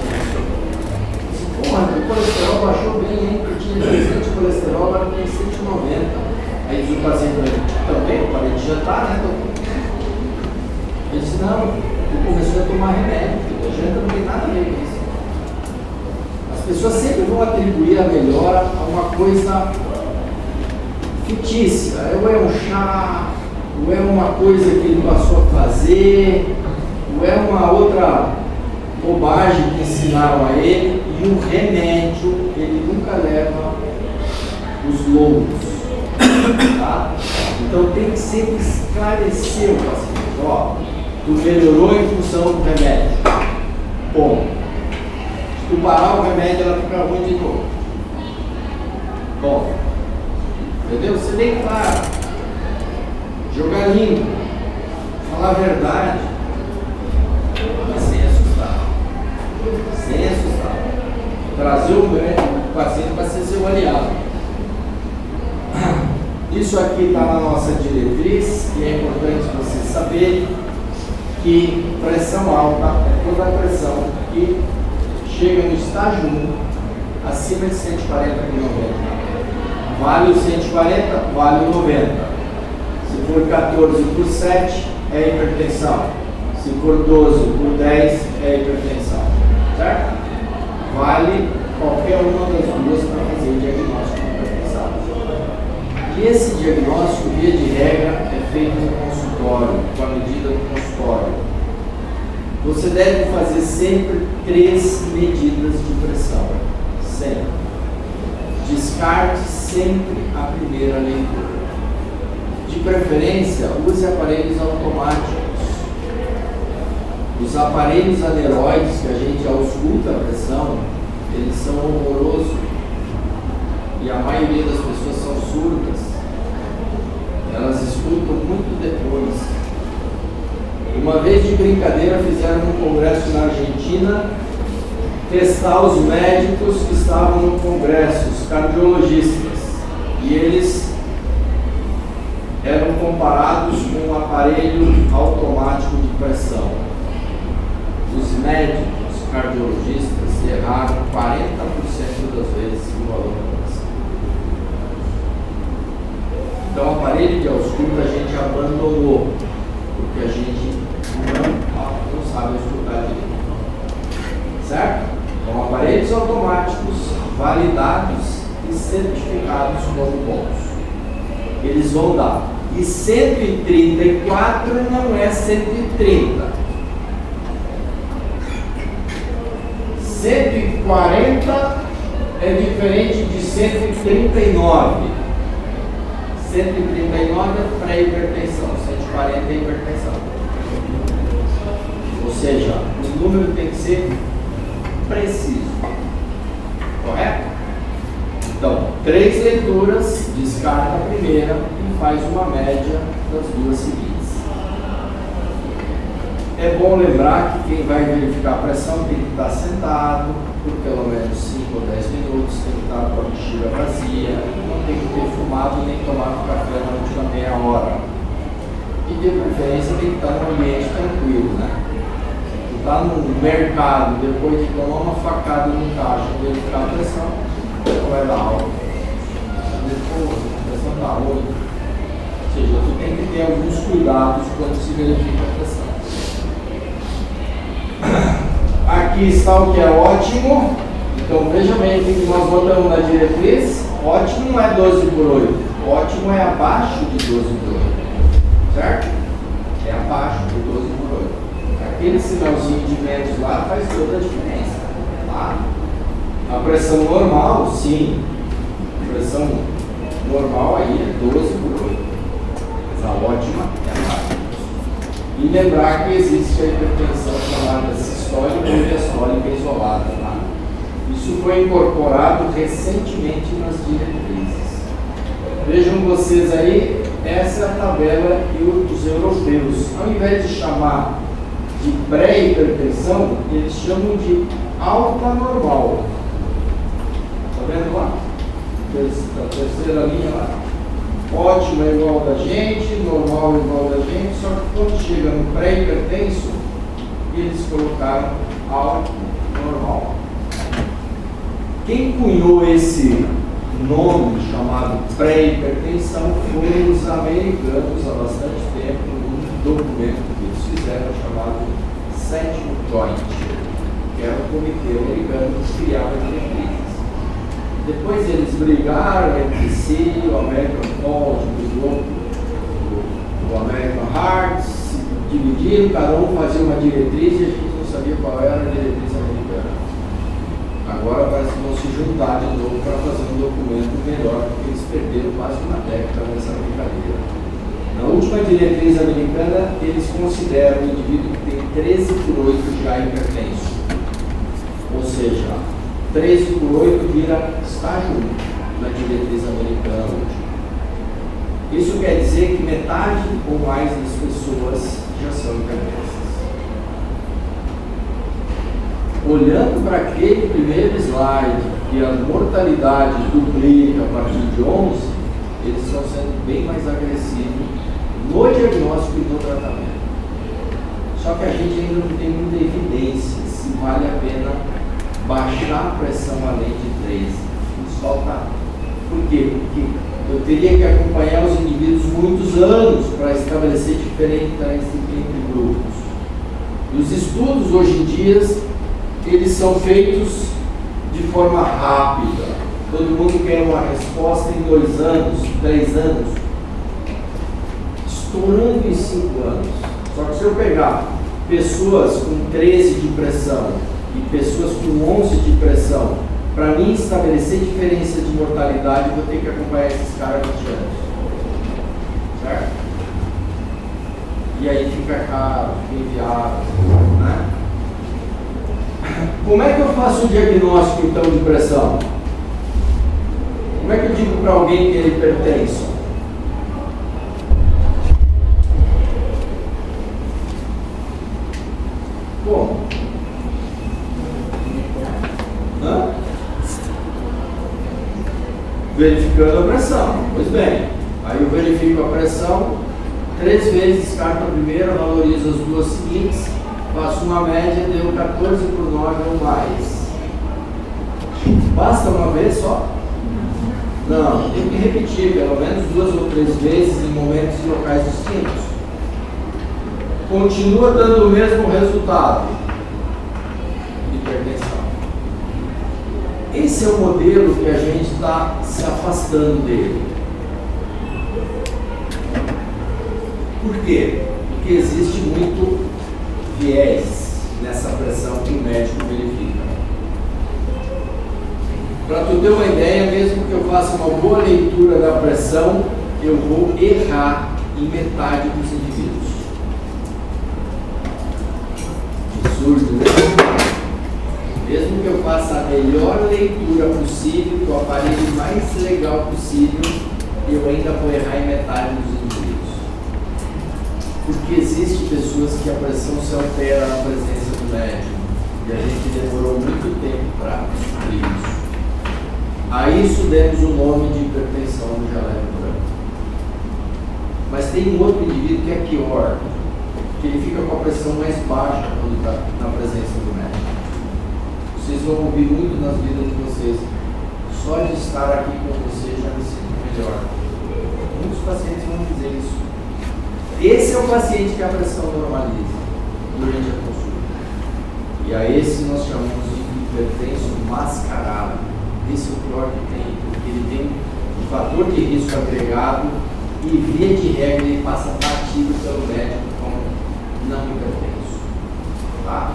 porra, o colesterol baixou bem, hein? Eu tinha 300 de colesterol, agora tem 190. Aí diz o paciente também, eu parei de jantar, né? Ele disse: não, eu comecei a tomar remédio, a janta não tem nada a ver com isso. As pessoas sempre vão atribuir a melhora a uma coisa fictícia, ou é um chá, ou é uma coisa que ele passou a fazer, ou é uma outra bobagem que ensinaram a ele, e o remédio ele nunca leva os loucos. Tá? Então tem que sempre esclarecer o paciente: ó, tu melhorou em função do remédio. Bom, se tu parar o remédio, ela fica ruim de novo. Bom, entendeu? Você tem que, claro, jogar limpo, falar a verdade, mas sem assustar. Sem assustar. Trazer o paciente para ser seu aliado. Isso aqui está na nossa diretriz e é importante vocês saberem que pressão alta é toda a pressão que chega no estágio 1 acima de 140 por 90. Vale o 140, vale o 90. Se for 14 por 7, é hipertensão. Se for 12 por 10, é hipertensão. Certo? Vale qualquer uma das duas para fazer o diagnóstico de hipertensão. E esse diagnóstico, via de regra, é feito no consultório, com a medida do consultório. Você deve fazer sempre 3 medidas de pressão. Sempre. Descarte sempre a primeira leitura. De preferência, use aparelhos automáticos. Os aparelhos aneróides que a gente ausculta a pressão, eles são horrorosos. E a maioria das pessoas são surdas. Elas escutam muito depois. Uma vez de brincadeira fizeram um congresso na Argentina, testar os médicos que estavam no congresso, os cardiologistas. E eles eram comparados com um aparelho automático de pressão. Os médicos cardiologistas erraram 40% das vezes o valor da pressão. Então, o aparelho de ausculta a gente abandonou, porque a gente não sabe auscultar direito. Certo? Então, aparelhos automáticos validados e certificados como bons. Eles vão dar. E 134 não é 130. 140 é diferente de 139. 139 é pré-hipertensão, 140 é hipertensão. Ou seja, o número tem que ser preciso. Correto? Então, 3 leituras, descarta a primeira e faz uma média das duas seguintes. É bom lembrar que quem vai verificar a pressão tem que estar sentado por pelo menos 5 ou 10 minutos, tem que estar com a bexiga vazia, não tem que ter fumado nem tomado café na última meia hora. E de preferência tem que estar num ambiente tranquilo, né? Se está no mercado, depois de tomar uma facada no caixa, verificar a pressão, não vai dar alta. Depois, a pressão está ruim. Ou seja, tu tem que ter alguns cuidados quando se verifica a pressão. Aqui está o que é ótimo. Então veja bem o que nós botamos na diretriz. Ótimo não é 12 por 8. Ótimo é abaixo de 12 por 8. Certo? É abaixo de 12 por 8. Aquele sinalzinho de menos lá faz toda a diferença. Tá? A pressão normal, sim. A pressão normal aí é 12 por 8. Mas a ótima é abaixo. E lembrar que existe a hipertensão chamada sistólica ou diastólica isolada. Tá? Isso foi incorporado recentemente nas diretrizes. Vejam vocês aí, essa é a tabela que os europeus, ao invés de chamar de pré-hipertensão, eles chamam de alta normal. Está vendo lá? terceira linha lá. Ótimo é igual da gente, normal é igual da gente, só que quando chega no pré-hipertenso, eles colocaram alto normal. Quem cunhou esse nome chamado pré-hipertensão foram os americanos há bastante tempo, num documento que eles fizeram chamado Sétimo Joint, que era um comitê americano que criava diretrizes. Depois eles brigaram entre si, o American College brigou, o American Heart, se dividiram, cada um fazia uma diretriz e a gente não sabia qual era a diretriz americana. Agora parece que vão se juntar de novo para fazer um documento melhor, porque eles perderam quase uma década nessa brincadeira. Na última diretriz americana, eles consideram o indivíduo que tem 13 por 8 já hipertenso. Ou seja, 13 por 8 vira estágio 1 na diretriz americana hoje. Isso quer dizer que metade ou mais das pessoas já são hipertensas. Olhando para aquele primeiro slide, que a mortalidade duplica a partir de 11, eles estão sendo bem mais agressivos no diagnóstico e no tratamento. Só que a gente ainda não tem muita evidência se vale a pena baixar a pressão além de 13. Nos falta. Por quê? Porque eu teria que acompanhar os indivíduos muitos anos para estabelecer diferenças entre grupos. E os estudos hoje em dia eles são feitos de forma rápida. Todo mundo quer uma resposta em 2 anos, 3 anos, estourando em 5 anos. Só que se eu pegar pessoas com 13 de pressão e pessoas com 11 de pressão, para mim estabelecer diferença de mortalidade, eu vou ter que acompanhar esses caras 20 anos. Certo? E aí fica caro, fica inviável, né? Como é que eu faço o diagnóstico então de pressão? Como é que eu digo para alguém que é hipertenso? Como? Verificando a pressão. Pois bem, aí eu verifico a pressão 3 vezes, descarto a primeira, valorizo as 2 seguintes, faço uma média, deu 14 por 9 ou mais. Basta uma vez só? Não, tem que repetir pelo menos 2 ou 3 vezes em momentos e locais distintos. Continua dando o mesmo resultado. Hipertensão. Esse é o modelo que a gente está se afastando dele. Por quê? Porque existe muito viés nessa pressão que o médico verifica. Para tu ter uma ideia, mesmo que eu faça uma boa leitura da pressão, eu vou errar em metade dos indivíduos. Absurdo, né? Mesmo que eu faça a melhor leitura possível, o aparelho mais legal possível, eu ainda vou errar em metade dos indivíduos. Porque existem pessoas que a pressão se altera na presença do médico. E a gente demorou muito tempo para descobrir isso. A isso demos o nome de hipertensão no jaleco branco. Mas tem um outro indivíduo que é pior, que ele fica com a pressão mais baixa quando está na presença do médico. Vocês vão ouvir muito nas vidas de vocês. Só de estar aqui com você já me sinto melhor. Muitos pacientes vão dizer isso. Esse é o paciente que a pressão normaliza durante a consulta. E a esse nós chamamos de hipertenso mascarado. Esse é o pior que tem, porque ele tem um fator de risco agregado e, via de regra, ele passa batido pelo médico como não hipertenso. Tá?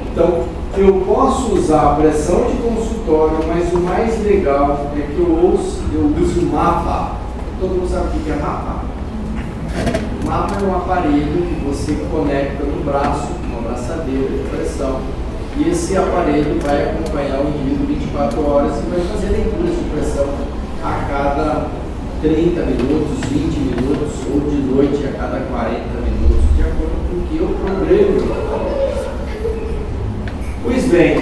Então, eu posso usar a pressão de consultório, mas o mais legal é que eu uso mapa. Todo mundo sabe o que é mapa? O mapa é um aparelho que você conecta no braço, uma braçadeira de pressão, e esse aparelho vai acompanhar o indivíduo 24 horas e vai fazer leituras de pressão a cada 30 minutos, 20 minutos, ou de noite a cada 40 minutos, de acordo com o que eu programo. Pois bem,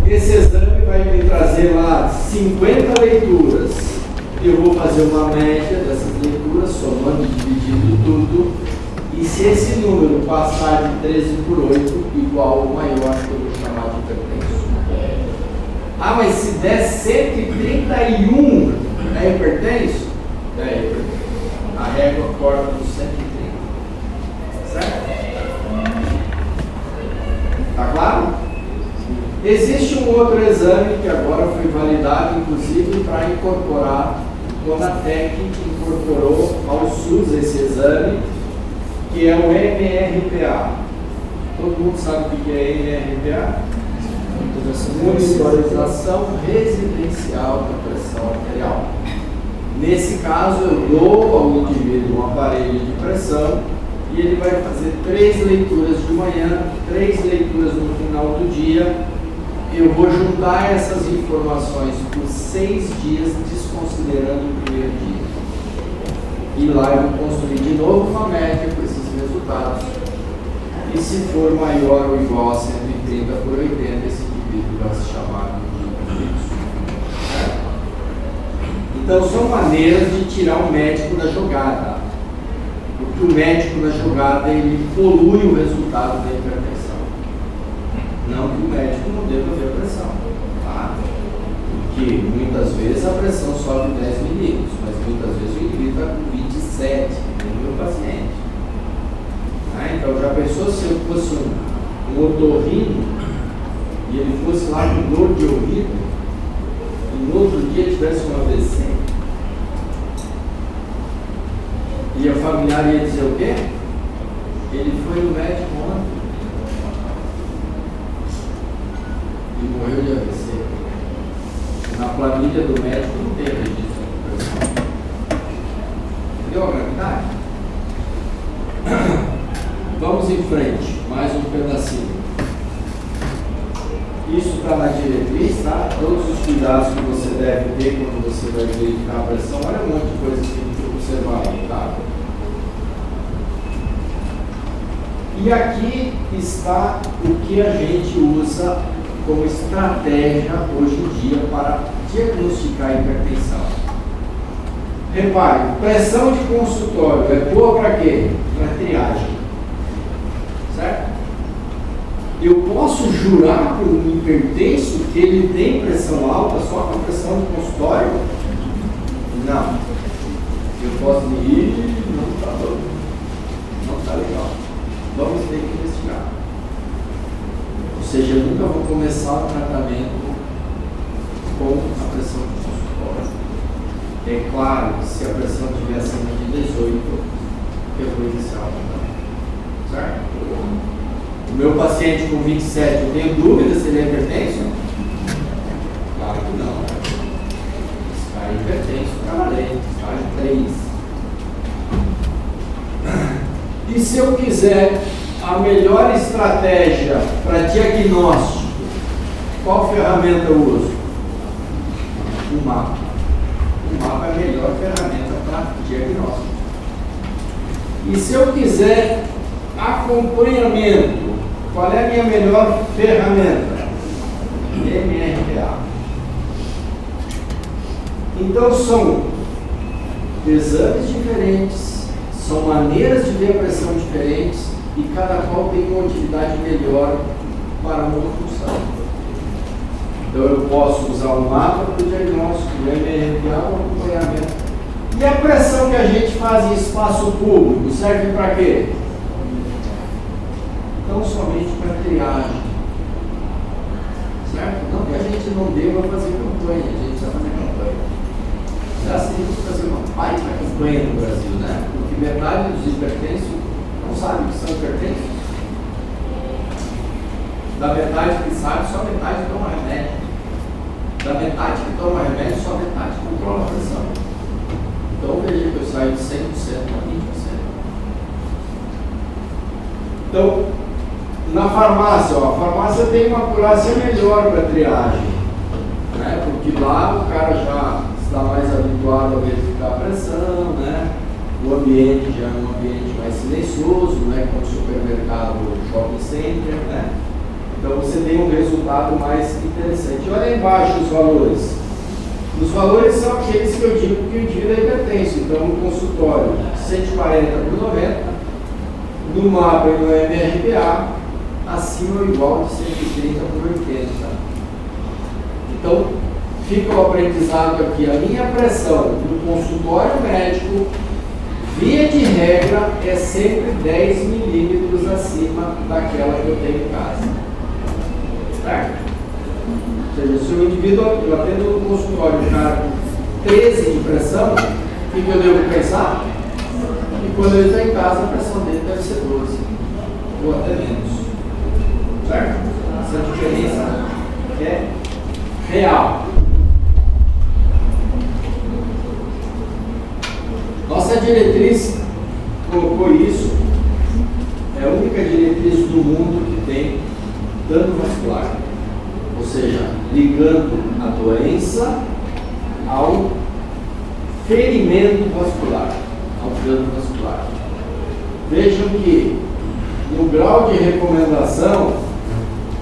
esse exame vai me trazer lá 50 leituras. eu vou fazer uma média dessas leituras, somando e dividindo tudo, e se esse número passar de 13 por 8, igual ou maior, que eu vou chamar de hipertenso. Ah, mas se der 131, é hipertenso? É hipertenso. A régua corta no 130. Certo? Tá claro? Existe um outro exame que agora foi validado, inclusive, para incorporar, o Conatec incorporou ao SUS esse exame, que é o MRPA. Todo mundo sabe o que é MRPA? Monitorização residencial da pressão arterial. Nesse caso, eu dou ao indivíduo um aparelho de pressão e ele vai fazer 3 leituras de manhã, 3 leituras no final do dia. Eu vou juntar essas informações por 6 dias, desconsiderando o primeiro dia. E lá eu vou construir de novo uma média com esses resultados. E se for maior ou igual a 130 por 80, esse indivíduo vai se chamar de fixo. Então são maneiras de tirar o médico da jogada. Porque o médico na jogada ele polui o resultado da hipertensão. Não que o médico não deva ver a pressão, tá? Porque muitas vezes a pressão sobe 10 milímetros, mas muitas vezes o indivíduo está com 27, no meu paciente. Então já pensou se eu fosse um otorrino e ele fosse lá com dor de ouvido e no outro dia tivesse um AVC? E a familiar ia dizer o quê? Ele foi no médico ontem e morreu de AVC. Na planilha do médico não tem registro de pressão. Entendeu a gravidade? Vamos em frente, mais um pedacinho. Isso está na diretriz, tá? Todos os cuidados que você deve ter quando você vai verificar a pressão. Olha um monte de coisa que tem que observar aí, tá? E aqui está o que a gente usa como estratégia hoje em dia para diagnosticar a hipertensão. Repare, pressão de consultório é boa para quê? Para triagem. Certo? Eu posso jurar para um hipertenso que ele tem pressão alta só com a pressão de consultório? Não. Eu posso dizer, não está bom. Não está legal. Vamos ter que investigar. Ou seja, eu nunca vou começar o tratamento com a pressão de consultório. É claro que se a pressão estiver acima de 18, eu vou iniciar o tratamento. Certo? O meu paciente com 27, eu tenho dúvida se ele é hipertenso? Claro que não. Está hipertenso, trabalhei, estágio 3. E se eu quiser a melhor estratégia para diagnóstico, qual ferramenta eu uso? O mapa. O mapa é a melhor ferramenta para diagnóstico. E se eu quiser acompanhamento, qual é a minha melhor ferramenta? MRPA. Então são exames diferentes, são maneiras de ver a pressão diferentes e cada qual tem uma utilidade melhor para uma função. Então eu posso usar o mapa para o diagnóstico, o MRPA para o acompanhamento. E a pressão que a gente faz em espaço público serve para quê? Não somente para triagem, certo? Não que a gente não deva fazer campanha, a gente precisa fazer campanha. Já temos que fazer uma baita campanha no Brasil, né? Porque metade dos hipertensos não sabe que são hipertensos. Da metade que sabe, só metade toma remédio. Da metade que toma remédio, só metade controla a pressão. Então veja que eu saio de 100% para 20%. Então, na farmácia, a farmácia tem uma acurácia melhor para triagem, né? Porque lá o cara já está mais habituado a verificar a pressão, né? O ambiente já é um ambiente mais silencioso, né? Como supermercado, shopping center, né? Então você tem um resultado mais interessante. Olha aí embaixo os valores. Nos valores são aqueles que eu digo que o indivíduo é hipertenso. Então, no consultório, 140 por 90, no mapa e no MRPA, acima ou igual de 130 por 80. Então, fica o aprendizado aqui. A minha pressão no consultório médico, via de regra, é sempre 10 milímetros acima daquela que eu tenho em casa. Certo? Ou seja, se o indivíduo, eu atendo no consultório, um cara com 13 de pressão, o que eu devo pensar? E quando ele está em casa, a pressão dele deve ser 12, ou até menos. Certo? Essa diferença é real. Nossa diretriz colocou isso, é a única diretriz do mundo que tem dano vascular. Ou seja, ligando a doença ao ferimento vascular, ao dano vascular. Vejam que no grau de recomendação,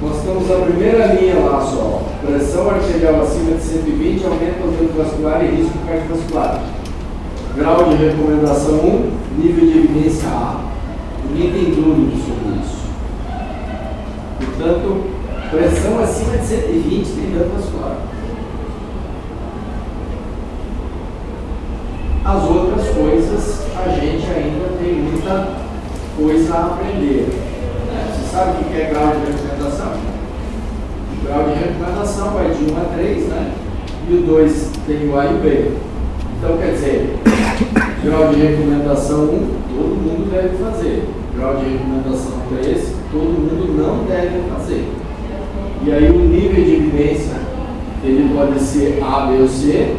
nós temos a primeira linha lá só: pressão arterial acima de 120 aumenta o dano vascular e risco cardiovascular. Grau de recomendação 1, nível de evidência A. Ninguém tem dúvida sobre isso. Portanto, pressão acima de 120 tem dano vascular. As outras coisas, a gente ainda tem muita coisa a aprender. Você sabe o que é grau de recomendação? O grau de recomendação vai de 1 a 3, né? E o 2 tem o A e o B. Então, quer dizer, grau de recomendação 1, todo mundo deve fazer. Grau de recomendação 3, todo mundo não deve fazer. E aí o nível de evidência, ele pode ser A, B ou C,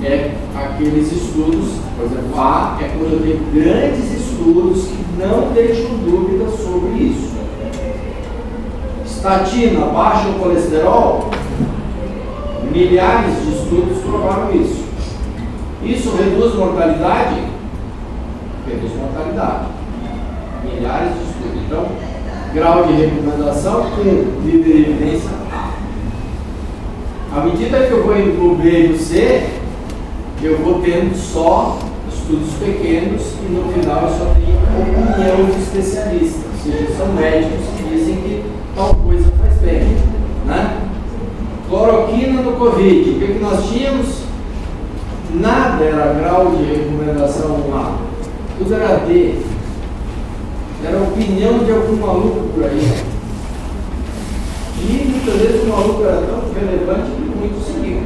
é aqueles estudos, por exemplo, A é quando eu tenho grandes estudos que não deixam dúvidas sobre isso. Estatina baixa o colesterol, milhares de estudos provaram isso. Isso reduz mortalidade? Reduz mortalidade. Milhares de estudos. Então, grau de recomendação com nível de evidência A. À medida que eu vou indo para o B e o C, eu vou tendo só estudos pequenos e no final eu só tenho opinião de especialistas. Ou seja, são médicos que dizem que tal coisa faz bem. Né? Cloroquina no Covid. O que nós tínhamos? Nada era grau de recomendação A. Tudo era D. Era a opinião de algum maluco por aí. E muitas vezes o maluco era tão relevante que muitos seguiam.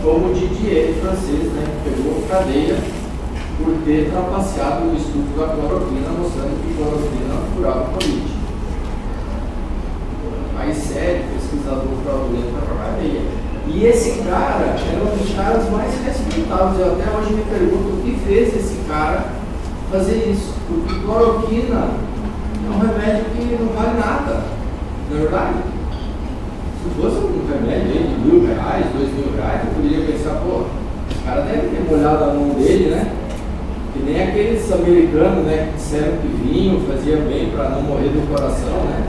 Como o Didier, francês, né, que pegou cadeia por ter trapaceado o estudo da cloroquina, mostrando que cloroquina curava o Covid. Aí, sério, pesquisador fraudulento para cadeia. E esse cara era um dos caras mais respeitados. Eu até hoje me pergunto o que fez esse cara fazer isso. Porque cloroquina é um remédio que não vale nada, não é verdade? Se fosse um remédio aí de R$1.000, R$2.000, eu poderia pensar, pô, esse cara deve ter molhado a mão dele, né? Que nem aqueles americanos, né, que disseram que vinho fazia bem para não morrer do coração, né?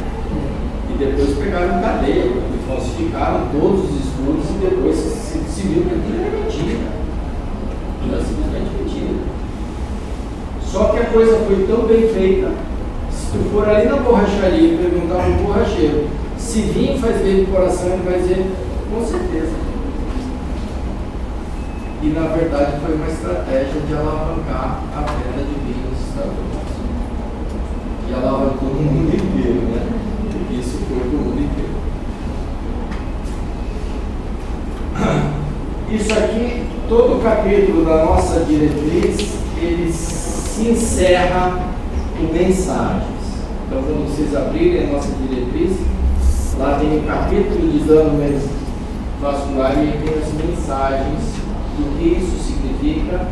E depois pegaram em cadeia, porque falsificaram todos os estudos e depois se viu que aquilo era mentira. Era simplesmente mentira. Só que a coisa foi tão bem feita, se tu for ali na borracharia e perguntar ao borracheiro se vinho faz bem pro coração, ele vai dizer, com certeza. E na verdade foi uma estratégia de alavancar a venda de vinho nos Estados Unidos. E alavancou no mundo inteiro, né? Isso foi para o mundo inteiro. Isso aqui, todo o capítulo da nossa diretriz, ele se encerra com mensagens. Então, quando vocês abrirem a nossa diretriz, lá tem o capítulo de dano vascular e tem as mensagens do que isso significa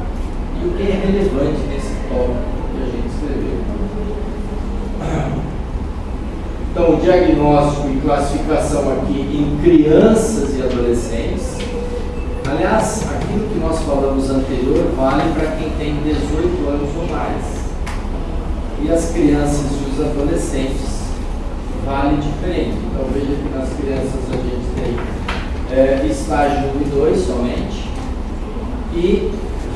e o que é relevante nesse tópico que a gente escreveu. Então, o diagnóstico e classificação aqui em crianças e adolescentes. Aliás, aquilo que nós falamos anterior vale para quem tem 18 anos ou mais. E as crianças e os adolescentes vale diferente. Então, veja que nas crianças a gente tem estágio 1 e 2 somente, e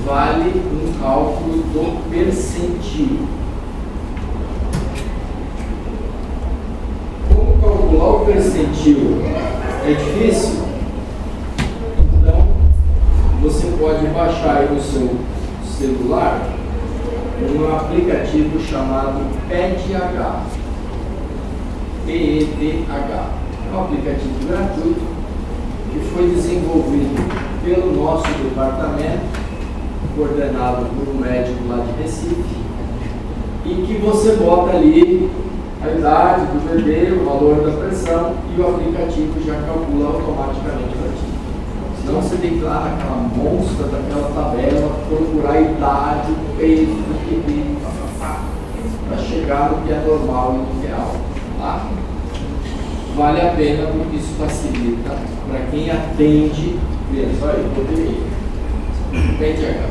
vale um cálculo do percentil. Como calcular o percentil é difícil? Então, você pode baixar aí no seu celular um aplicativo chamado PEDH. PEDH. É um aplicativo gratuito que foi desenvolvido pelo nosso departamento, coordenado por um médico lá de Recife, e que você bota ali a idade do bebê, o valor da pressão, e o aplicativo já calcula automaticamente para ti. Senão você tem que ir lá naquela monstra daquela tabela, procurar a idade, o peso, o bebê, para chegar no que é normal e no que é alto. Tá? Vale a pena porque isso facilita para quem atende. Veja só aí, botei PEDH.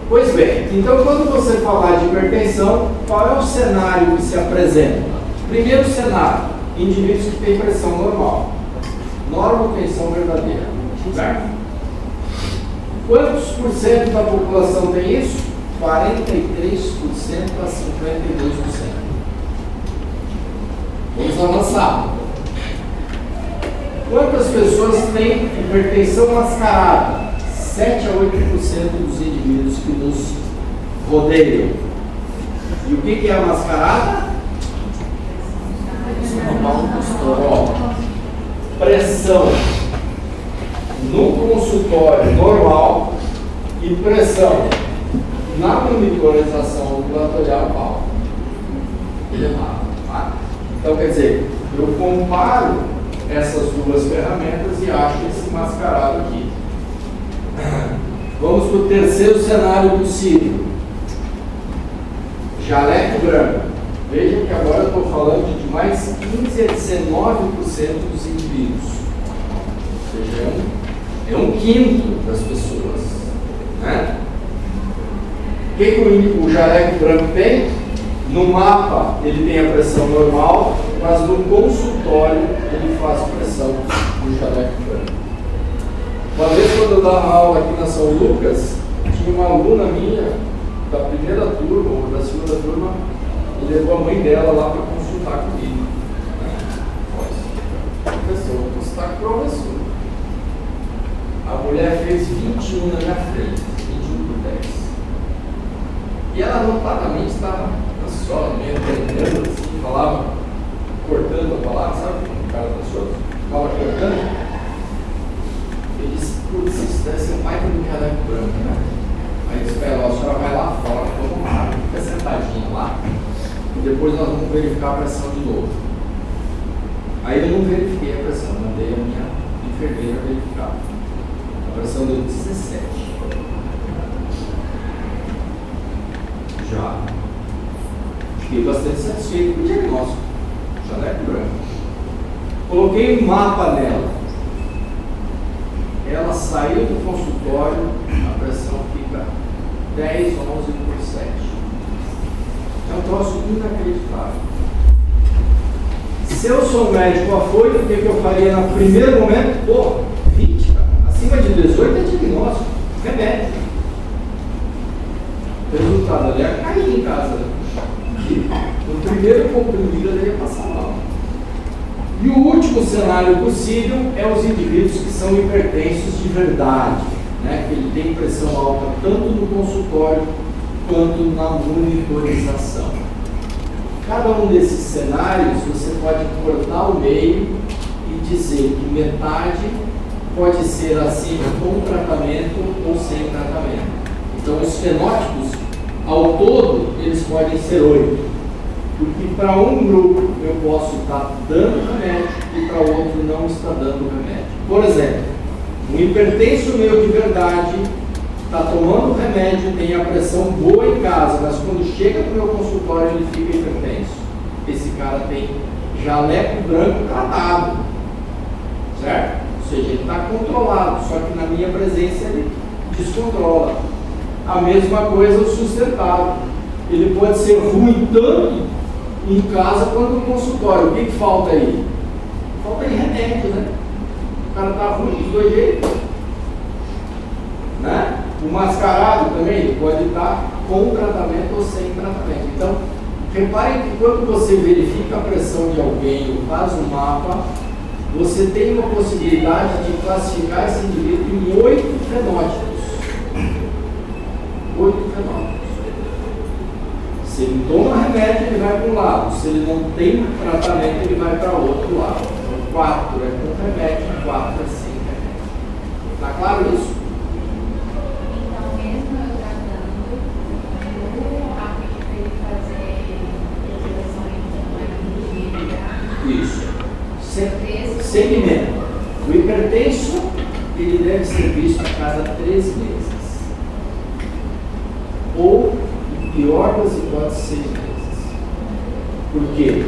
Pois bem, então quando você falar de hipertensão, qual é o cenário que se apresenta? Primeiro cenário, indivíduos que têm pressão normal. Normotensão verdadeira. Certo? Quantos por cento da população tem isso? 43% a 52%. Vamos avançar. Quantas pessoas têm hipertensão mascarada? 7 a 8% dos indivíduos que nos rodeiam. E o que é a mascarada? Pressão no consultório normal e pressão na monitorização ambulatorial elevada. Tá? Então, quer dizer, eu comparo essas duas ferramentas e acho esse mascarado aqui. Vamos para o terceiro cenário possível. Jaleco branco. Veja que agora eu estou falando de mais 15 a 19% dos indivíduos. Ou seja, é um quinto das pessoas. Né? O que o jaleco branco tem? No mapa ele tem a pressão normal, mas no consultório ele faz pressão no jaleco branco. Uma vez quando eu dava aula aqui na São Lucas, tinha uma aluna minha da primeira turma ou da segunda turma e levou a mãe dela lá para consultar comigo. Professor, vou consultar com o professor. A mulher fez 21 na minha frente, 21 por 10. E ela notadamente estava ansiosa, meio tremendo, assim, falava, cortando a palavra, sabe? O cara da sua fala cortando. Ele disse, putz, isso deve ser um baita do jaleco branco, né? Aí disse, a senhora vai lá fora, vamos lá, fica sentadinha lá, e depois nós vamos verificar a pressão de novo. Aí eu não verifiquei a pressão, mandei a minha enfermeira verificar. A pressão deu 17. Já. Fiquei bastante satisfeito com o diagnóstico. Jaleco branco. Coloquei um mapa nela. Ela saiu do consultório, a pressão fica 10, 11 por 7. É um troço inacreditável. Se eu sou médico afoito, o que eu faria no primeiro momento? Pô, 20, cara. Acima de 18 é diagnóstico, remédio. O resultado, ela ia cair em casa. No primeiro comprimido, ela ia passar mal. E o último cenário possível é os indivíduos que são hipertensos de verdade, né? Que ele tem pressão alta tanto no consultório quanto na monitorização. Cada um desses cenários você pode cortar o meio e dizer que metade pode ser acima com tratamento ou sem tratamento. Então os fenótipos, ao todo, eles podem ser 8. Porque para um grupo eu posso estar dando remédio e para o outro não está dando remédio. Por exemplo, um hipertenso meu de verdade está tomando remédio, tem a pressão boa em casa, mas quando chega para o meu consultório ele fica hipertenso. Esse cara tem jaleco branco tratado, certo? Ou seja, ele está controlado, só que na minha presença ele descontrola. A mesma coisa o sustentável. Ele pode ser ruim tanto em casa quanto no consultório. O que falta aí? Só tem remédio, né? O cara tá ruim dos dois jeitos. Né? O mascarado também ele pode estar com tratamento ou sem tratamento. Então, reparem que quando você verifica a pressão de alguém ou faz um mapa, você tem uma possibilidade de classificar esse indivíduo em 8 fenótipos. 8 fenótipos. Se ele toma remédio, ele vai para um lado. Se ele não tem tratamento, ele vai para outro lado. Então, 4 é com remédio, 4 é sem remédio. Está claro isso? Então, mesmo eu tratando, o hábito de ele fazer respirações Isso. Segmento. O hipertenso, ele deve ser visto a cada 3 meses. Ou, em pior das hipóteses, 6 meses. Por quê?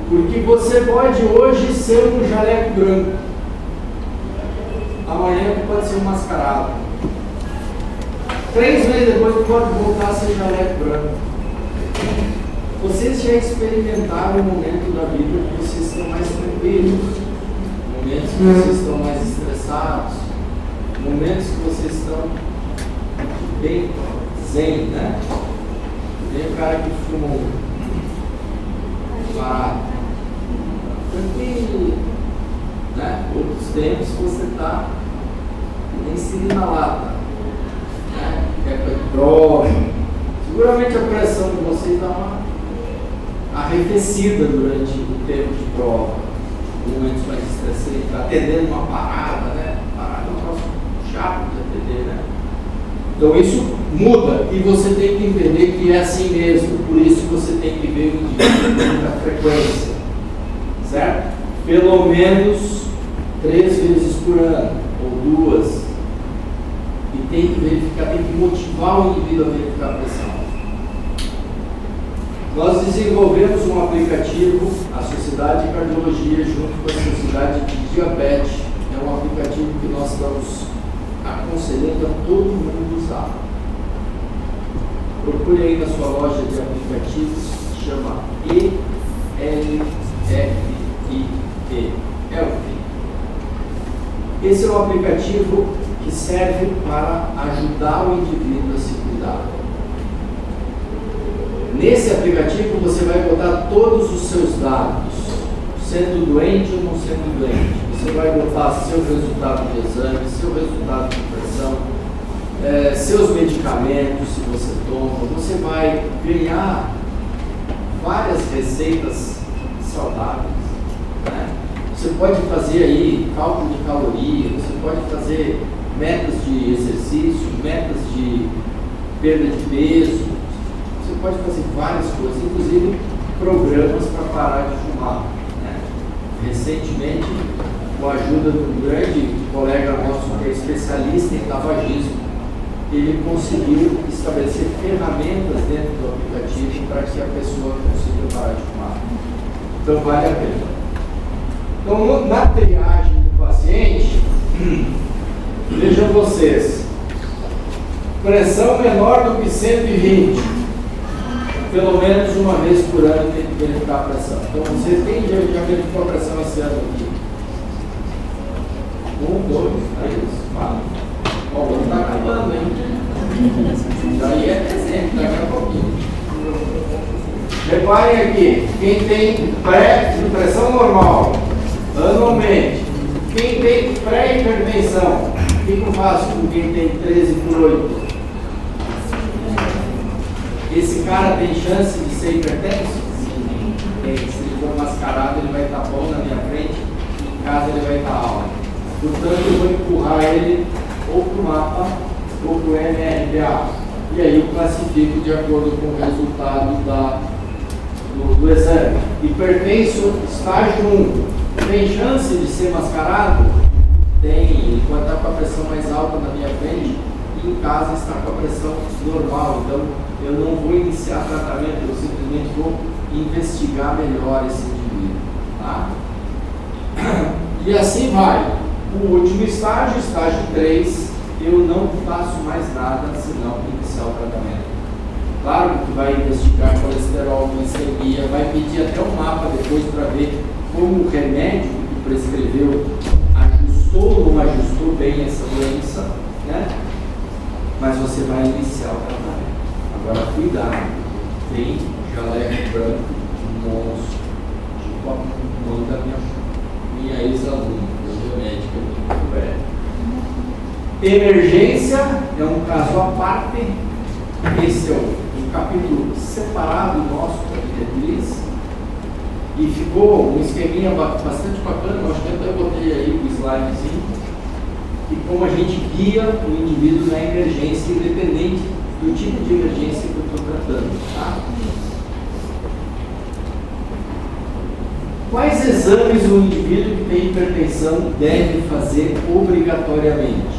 Porque você pode hoje ser um jaleco branco. Amanhã pode ser um mascarado. 3 meses depois pode voltar a ser jaleco branco. Vocês já experimentaram o momento da vida que vocês estão mais tranquilos, momentos que vocês estão mais estressados, momentos que vocês estão bem zen, né? Tem o cara que fuma um barato, tranquilo, né? Outros tempos você está nem seguindo na lata, né? Quer droga. Seguramente a pressão de vocês dá uma arrefecida durante o tempo de prova, momentos mais estressantes, está atendendo uma parada, né? Parada é um negócio chato de atender, né? Então isso muda e você tem que entender que é assim mesmo, por isso você tem que ver o indivíduo com muita frequência, certo? Pelo menos 3 vezes por ano, ou 2, e tem que verificar, tem que motivar o indivíduo a verificar a pressão. Nós desenvolvemos um aplicativo, a Sociedade de Cardiologia, junto com a Sociedade de Diabetes. É um aplicativo que nós estamos aconselhando a todo mundo usar. Procure aí na sua loja de aplicativos, chama ELFIE. Esse é um aplicativo que serve para ajudar o indivíduo a se cuidar. Nesse aplicativo você vai botar todos os seus dados, sendo doente ou não sendo doente. Você vai botar seu resultado de exame, seu resultado de pressão, seus medicamentos, se você toma. Você vai ganhar várias receitas saudáveis, né? Você pode fazer aí cálculo de calorias, você pode fazer metas de exercício, metas de perda de peso. Você pode fazer várias coisas, inclusive programas para parar de fumar, né? Recentemente, com a ajuda de um grande colega nosso que é especialista em tabagismo, ele conseguiu estabelecer ferramentas dentro do aplicativo para que a pessoa consiga parar de fumar. Então vale a pena. Então, na triagem do paciente, vejam vocês, pressão menor do que 120, pelo menos uma vez por ano tem que verificar a pressão. Então você tem já verificou a pressão esse ano aqui? 1, 2, 3, 4. Ó, o ano está acabando, hein? Daí é dezembro, daqui a pouquinho. Reparem aqui, quem tem pré-pressão normal, anualmente, quem tem pré-hipertensão, o que eu faço com quem tem 13/8? Esse cara tem chance de ser hipertenso? Sim, tem. Se ele for mascarado, ele vai estar bom na minha frente, em casa ele vai estar alto. Portanto, eu vou empurrar ele ou para o mapa ou para o MRBA. E aí eu classifico de acordo com o resultado do exame. Hipertenso, estágio 1. Tem chance de ser mascarado? Tem. Ele pode estar com a pressão mais alta na minha frente e em casa está com a pressão normal. Então, eu não vou iniciar tratamento, eu simplesmente vou investigar melhor esse indivíduo. Tá? E assim vai. O último estágio, estágio 3, eu não faço mais nada senão iniciar o tratamento. Claro que vai investigar colesterol, glicemia, vai pedir até um mapa depois para ver como o remédio que prescreveu, ajustou ou não ajustou bem essa doença, né? Mas você vai iniciar o tratamento. Agora, cuidado, tem jaleco branco, monstro, tipo a mãe da minha ex-aluna, minha médica muito velha. Emergência é um caso à parte, esse é um capítulo separado nosso da diretriz, e ficou um esqueminha bastante bacana, eu acho que até botei aí o slidezinho, e como a gente guia o indivíduo na emergência, independente do tipo de emergência que eu estou tratando. Tá? Quais exames o indivíduo que tem hipertensão deve fazer obrigatoriamente?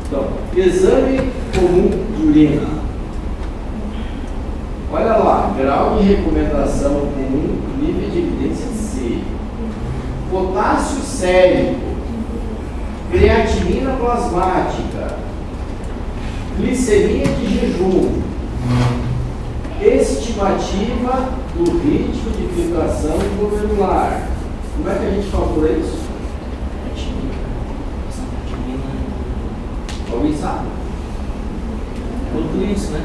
Então, exame comum de urina. Olha lá, grau de recomendação comum, nível de evidência C. Potássio sérico, creatinina plasmática, glicemia de jejum, estimativa do ritmo de filtração glomerular. Como é que a gente calcula isso? Alguém sabe? Tudo isso, né?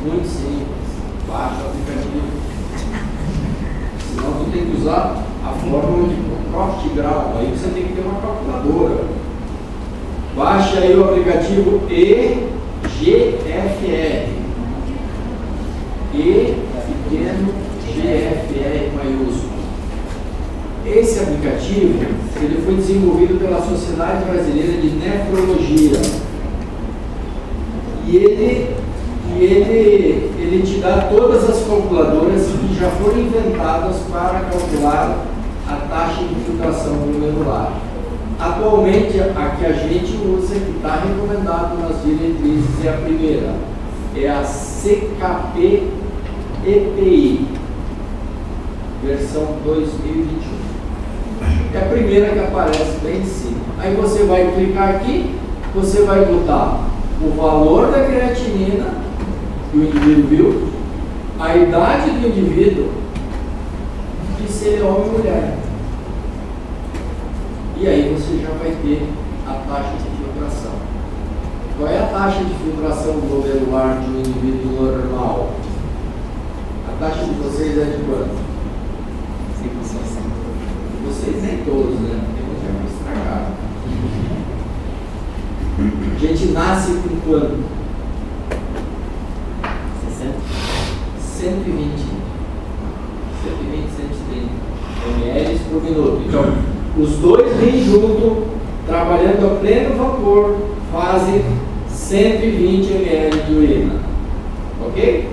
Muito simples. Baixa o aplicativo. Senão tu tem que usar a fórmula de corte de grau. Aí você tem que ter uma calculadora. Baixa aí o aplicativo EGFR. E pequeno GFR maiúsculo. Esse aplicativo ele foi desenvolvido pela Sociedade Brasileira de Nefrologia. E ele te dá todas as calculadoras que já foram inventadas para calcular a taxa de filtração glomerular. Atualmente, a que a gente usa, que está recomendado nas diretrizes, é a primeira. É a CKP-EPI, versão 2021. É a primeira que aparece bem em cima. Aí você vai clicar aqui, você vai botar o valor da creatinina que o indivíduo viu, a idade do indivíduo e se ele é homem ou mulher. E aí você já vai ter a taxa de filtração. Qual é a taxa de filtração glomerular de um indivíduo normal? A taxa de vocês é de quanto? 5%. Vocês nem todos, né? Tem uns já mais estragados. A gente nasce com quanto? 60? 120, 130 ml por minuto. Então, os dois vêm junto, trabalhando a pleno vapor, fazem 120 ml de urina. Ok?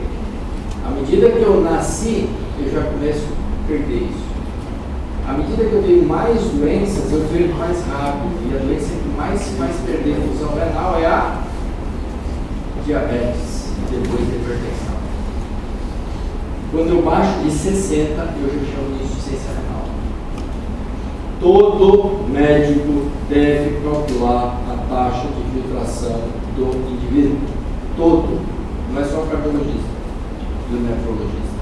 À medida que eu nasci, eu já começo a perder isso. À medida que eu tenho mais doenças, eu perco mais rápido. E a doença que mais se faz perder a função renal é a diabetes, e depois a hipertensão. Quando eu baixo de 60, eu já chamo de insuficiência renal. Todo médico deve calcular a taxa de filtração do indivíduo. Todo. Não é só o cardiologista e o nefrologista.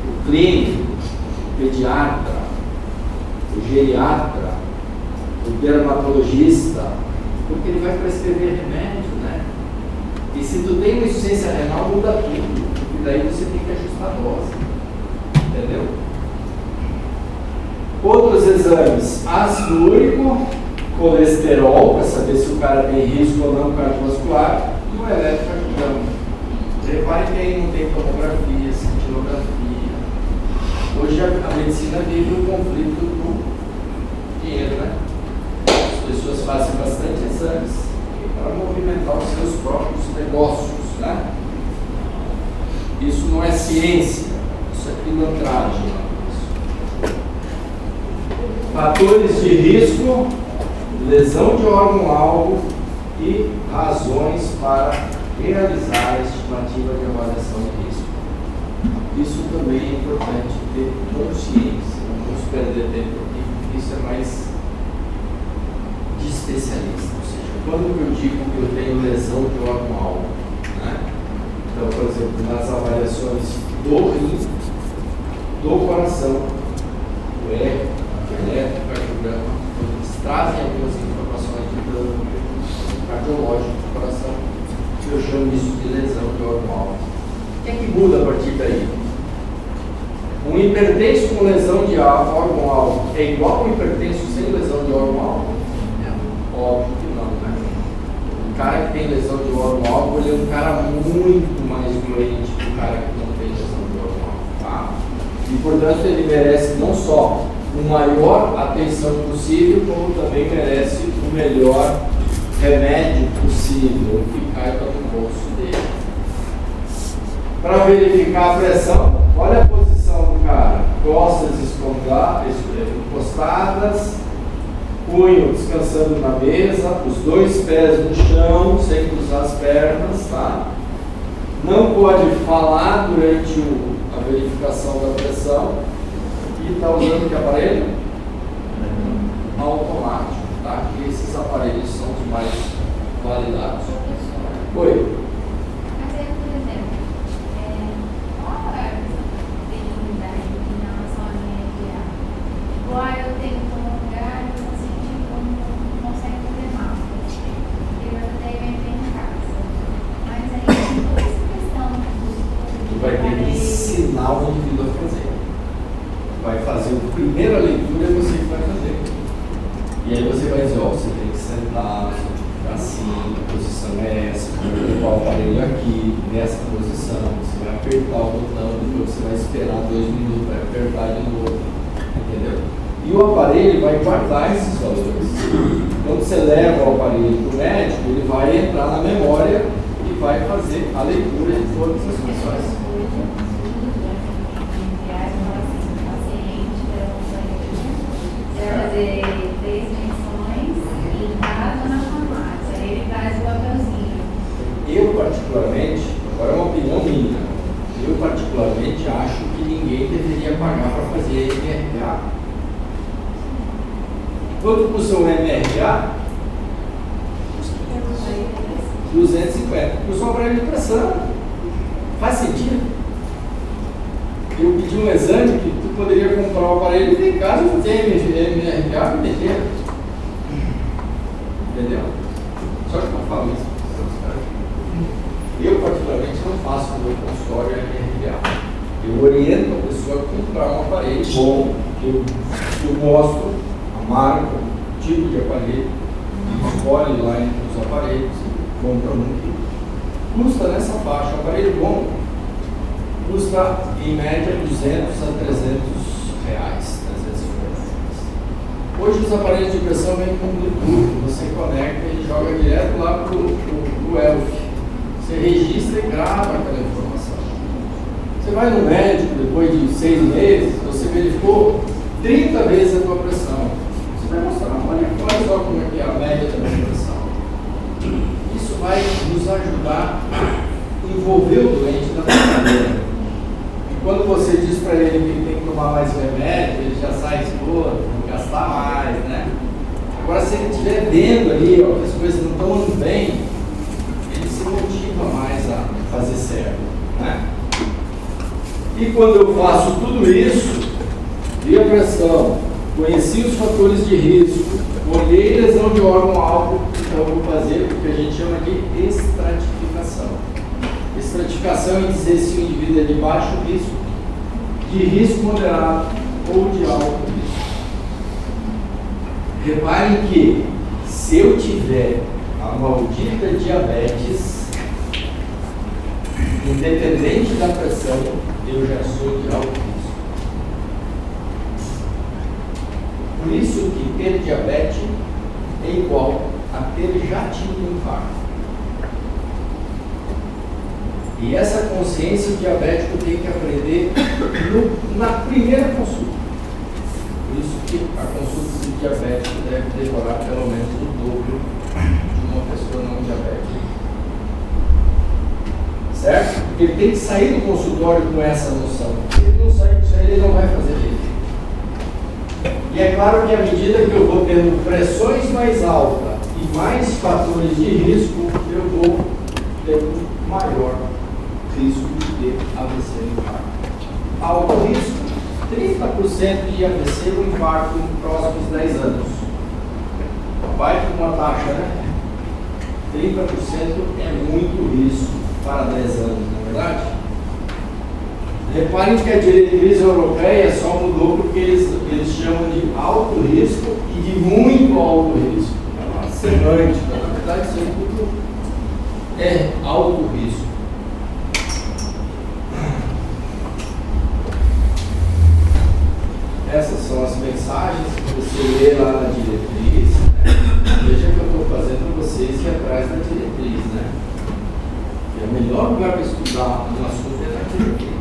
O clínico, o pediatra, o geriatra, o dermatologista, porque ele vai prescrever remédio, né? E se tu tem uma insuficiência renal, muda tudo. E daí você tem que ajustar a dose. Entendeu? Outros exames: ácido úrico, colesterol, para saber se o cara tem risco ou não cardiovascular, e o eletrocardiograma. Repare que aí não tem tomografia, cintilografia. Hoje a medicina vive um conflito do dinheiro, né? As pessoas fazem bastante exames para movimentar os seus próprios negócios, né? Isso não é ciência, isso é pilantragem. Fatores de risco, lesão de órgão-alvo e razões para realizar a estimativa de avaliação de risco. Isso também é importante ter consciência, não vamos perder tempo aqui, porque isso é mais de especialista. Ou seja, quando eu digo que eu tenho lesão de órgão-alvo, né? Então, por exemplo, nas avaliações do rim, do coração, do eco, trazem algumas informações de dano cardiológico do coração. Eu chamo isso de lesão de órgão-alvo. O que é que muda a partir daí? Um hipertenso com lesão de órgão-alvo é igual a um hipertenso sem lesão de órgão-alvo? Óbvio que não, né? O cara que tem lesão de órgão-alvo, ele é um cara muito mais doente que o cara que não tem lesão de órgão-alvo, tá? E, portanto, ele merece não só a maior atenção possível, como também merece o melhor remédio possível que caiba no bolso dele. Para verificar a pressão, olha a posição do cara: costas encostadas, punho descansando na mesa, os dois pés no chão, sem cruzar as pernas, tá? Não pode falar durante a verificação da pressão. E está usando que aparelho? Automático, tá? Que esses aparelhos são os mais validados. Oi. Mas aí, por exemplo, qual é a dificuldade em relação à minha guia? Igual eu tenho um lugar e eu senti como não consegue fazer mal. Eu até inventei em casa. Mas aí tem toda essa questão Tu vai ter que ensinar o indivíduo a fazer. Vai fazer a primeira leitura, é você que vai fazer. E aí você vai dizer, ó, você tem que sentar, você tem que ficar assim, a posição é essa, você vai levar o aparelho aqui, nessa posição, você vai apertar o botão, depois você vai esperar 2 minutos, vai apertar de novo, entendeu? E o aparelho vai guardar esses valores. Quando você leva o aparelho para o médico, ele vai entrar na memória e vai fazer a leitura de todas as funções. Fazer 3 menções e casa na farmácia. Aí ele traz o papelzinho. Eu, particularmente, agora é uma opinião minha, eu particularmente acho que ninguém deveria pagar para fazer MRA. Quanto custa um MRA? 250. Custa um aparelho de pressão. Faz sentido? Eu pedi um exame que tu poderia comprar o aparelho e ter em casa e fazer MRA e meter. Entendeu? Só que eu falo isso. Eu, particularmente, não faço no meu consultório MRA. Eu oriento a pessoa a comprar um aparelho bom. Eu mostro a marca, o tipo de aparelho, escolhe lá entre os aparelhos, compra um que custa nessa faixa. Um aparelho bom custa em média 200 a 300 reais, 350. Hoje os aparelhos de pressão vêm com Bluetooth, você conecta e joga direto lá para o ELF. Você registra e grava aquela informação. Você vai no médico depois de 6 meses, você verificou 30 vezes a tua pressão. Você vai mostrar, olha só como é que é a média da minha pressão. Isso vai nos ajudar a envolver o doente na tratamento. Quando você diz para ele que ele tem que tomar mais remédio, ele já sai exposto, não gastar mais, né? Agora, se ele estiver vendo ali, ó, que as coisas não estão andando bem, ele se motiva mais a fazer certo, né? E quando eu faço tudo isso, vi a pressão, conheci os fatores de risco, olhei lesão de órgão-alvo, então eu vou fazer o que a gente chama de estratificação. Estratificação é dizer se o indivíduo é de baixo risco, de risco moderado ou de alto risco. Reparem que se eu tiver a maldita diabetes, independente da pressão, eu já sou de alto risco. Por isso que ter diabetes é igual a ter já tido infarto. E essa consciência o diabético tem que aprender na primeira consulta. Por isso que a consulta de diabético deve demorar pelo menos o dobro de uma pessoa não diabética. Certo? Porque ele tem que sair do consultório com essa noção. Se ele não sair com isso aí, ele não vai fazer direito. E é claro que à medida que eu vou tendo pressões mais altas e mais fatores de risco, eu vou tendo maior risco de ter AVC e infarto. Alto risco, 30% de AVC ou infarto nos próximos 10 anos. baita de uma taxa, né? 30% é muito risco para 10 anos, não é verdade? Reparem que a diretriz europeia só mudou porque eles chamam de alto risco e de muito alto risco. É uma semântica, na verdade isso aí tudo é alto risco. Essas são as mensagens que você lê lá na diretriz, né? Veja que eu estou fazendo para vocês ir atrás da diretriz, né? E o melhor lugar para estudar um assunto é na diretriz.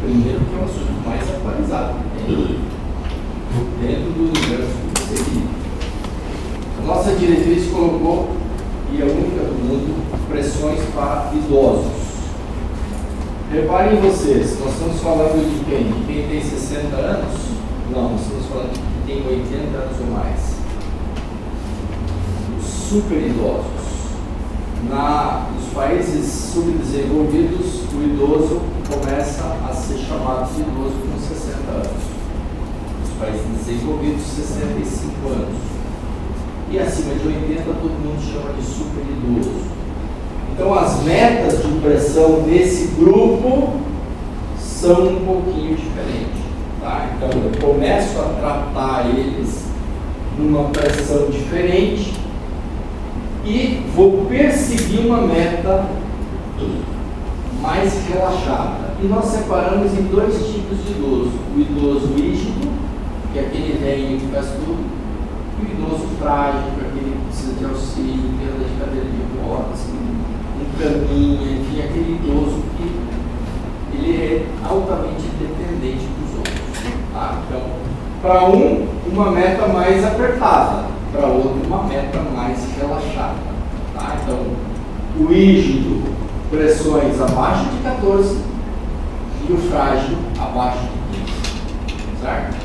Primeiro, que é o assunto mais atualizado que tem dentro do universo que você vive. A nossa diretriz colocou, e é a única do mundo, pressões para idosos. Reparem vocês, nós estamos falando de quem? De quem tem 60 anos? Não, nós estamos falando de quem tem 80 anos ou mais. Os super idosos. Nos países subdesenvolvidos, o idoso começa a ser chamado de idoso com 60 anos. Nos países desenvolvidos, 65 anos. E acima de 80, todo mundo chama de super idoso. Então, as metas de pressão desse grupo são um pouquinho diferentes. Tá? Então, eu começo a tratar eles numa pressão diferente e vou perseguir uma meta mais relaxada. E nós separamos em dois tipos de idoso: o idoso rígido, que é aquele velho que faz tudo, e o idoso frágil, que é aquele que precisa de auxílio, que anda de cadeira de rodas, caminha, enfim, aquele idoso que ele é altamente dependente dos outros. Tá? Então, para uma meta mais apertada, para outro, uma meta mais relaxada. Tá? Então, o rígido, pressões abaixo de 14 e o frágil abaixo de 15. Certo?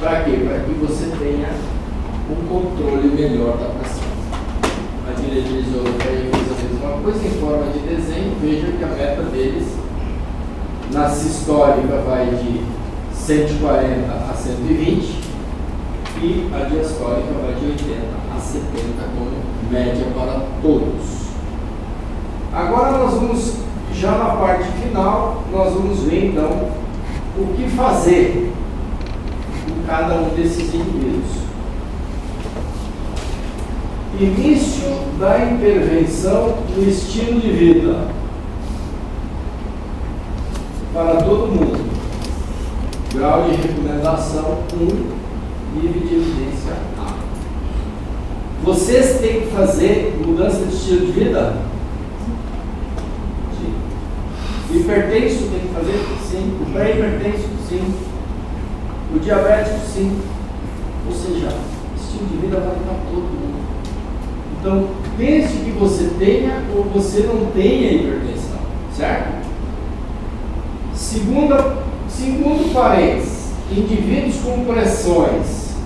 Para quê? Para que você tenha um controle melhor da pressão. A diretriz europeia fez a mesma coisa em forma de desenho. Veja que a meta deles na sistólica vai de 140 a 120 e a diastólica vai de 80 a 70 como média para todos. Agora nós vamos, já na parte final, nós vamos ver então o que fazer com cada um desses indivíduos. Início da intervenção no estilo de vida para todo mundo. Grau de recomendação 1, nível de evidência A. Vocês têm que fazer mudança de estilo de vida? Sim. O hipertenso tem que fazer? Sim. O pré-hipertenso? Sim. O diabético? Sim. Ou seja, estilo de vida vale para todo mundo. Então, pense que você tenha ou você não tenha hipertensão, certo? Segundo parênteses, indivíduos com pressões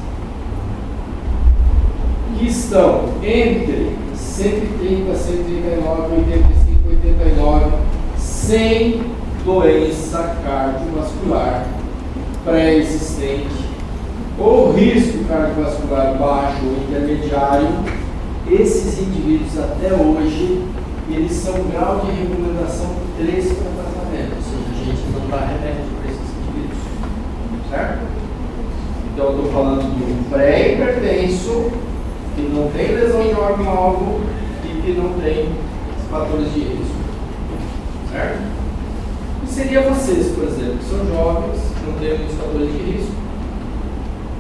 que estão entre 130, 139, 85, 89, sem doença cardiovascular pré-existente ou risco cardiovascular baixo ou intermediário, esses indivíduos até hoje, eles são grau de recomendação 3 para tratamento, ou seja, a gente não dá remédio para esses indivíduos, certo? Então eu estou falando de um pré-hipertenso que não tem lesão de órgão-alvo e que não tem fatores de risco, certo? E seria vocês, por exemplo, que são jovens, não têm muitos fatores de risco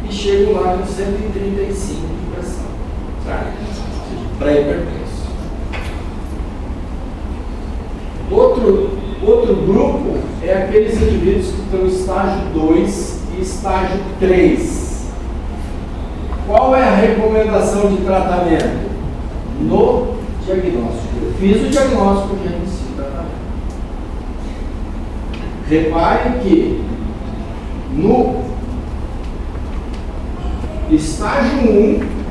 e chegam lá com 135 de pressão, certo? Pré-hipertenso. Outro grupo é aqueles indivíduos que estão em estágio 2 e estágio 3. Qual é a recomendação de tratamento? No diagnóstico. Eu fiz o diagnóstico, já inicio o tratamento. Reparem que no estágio 1,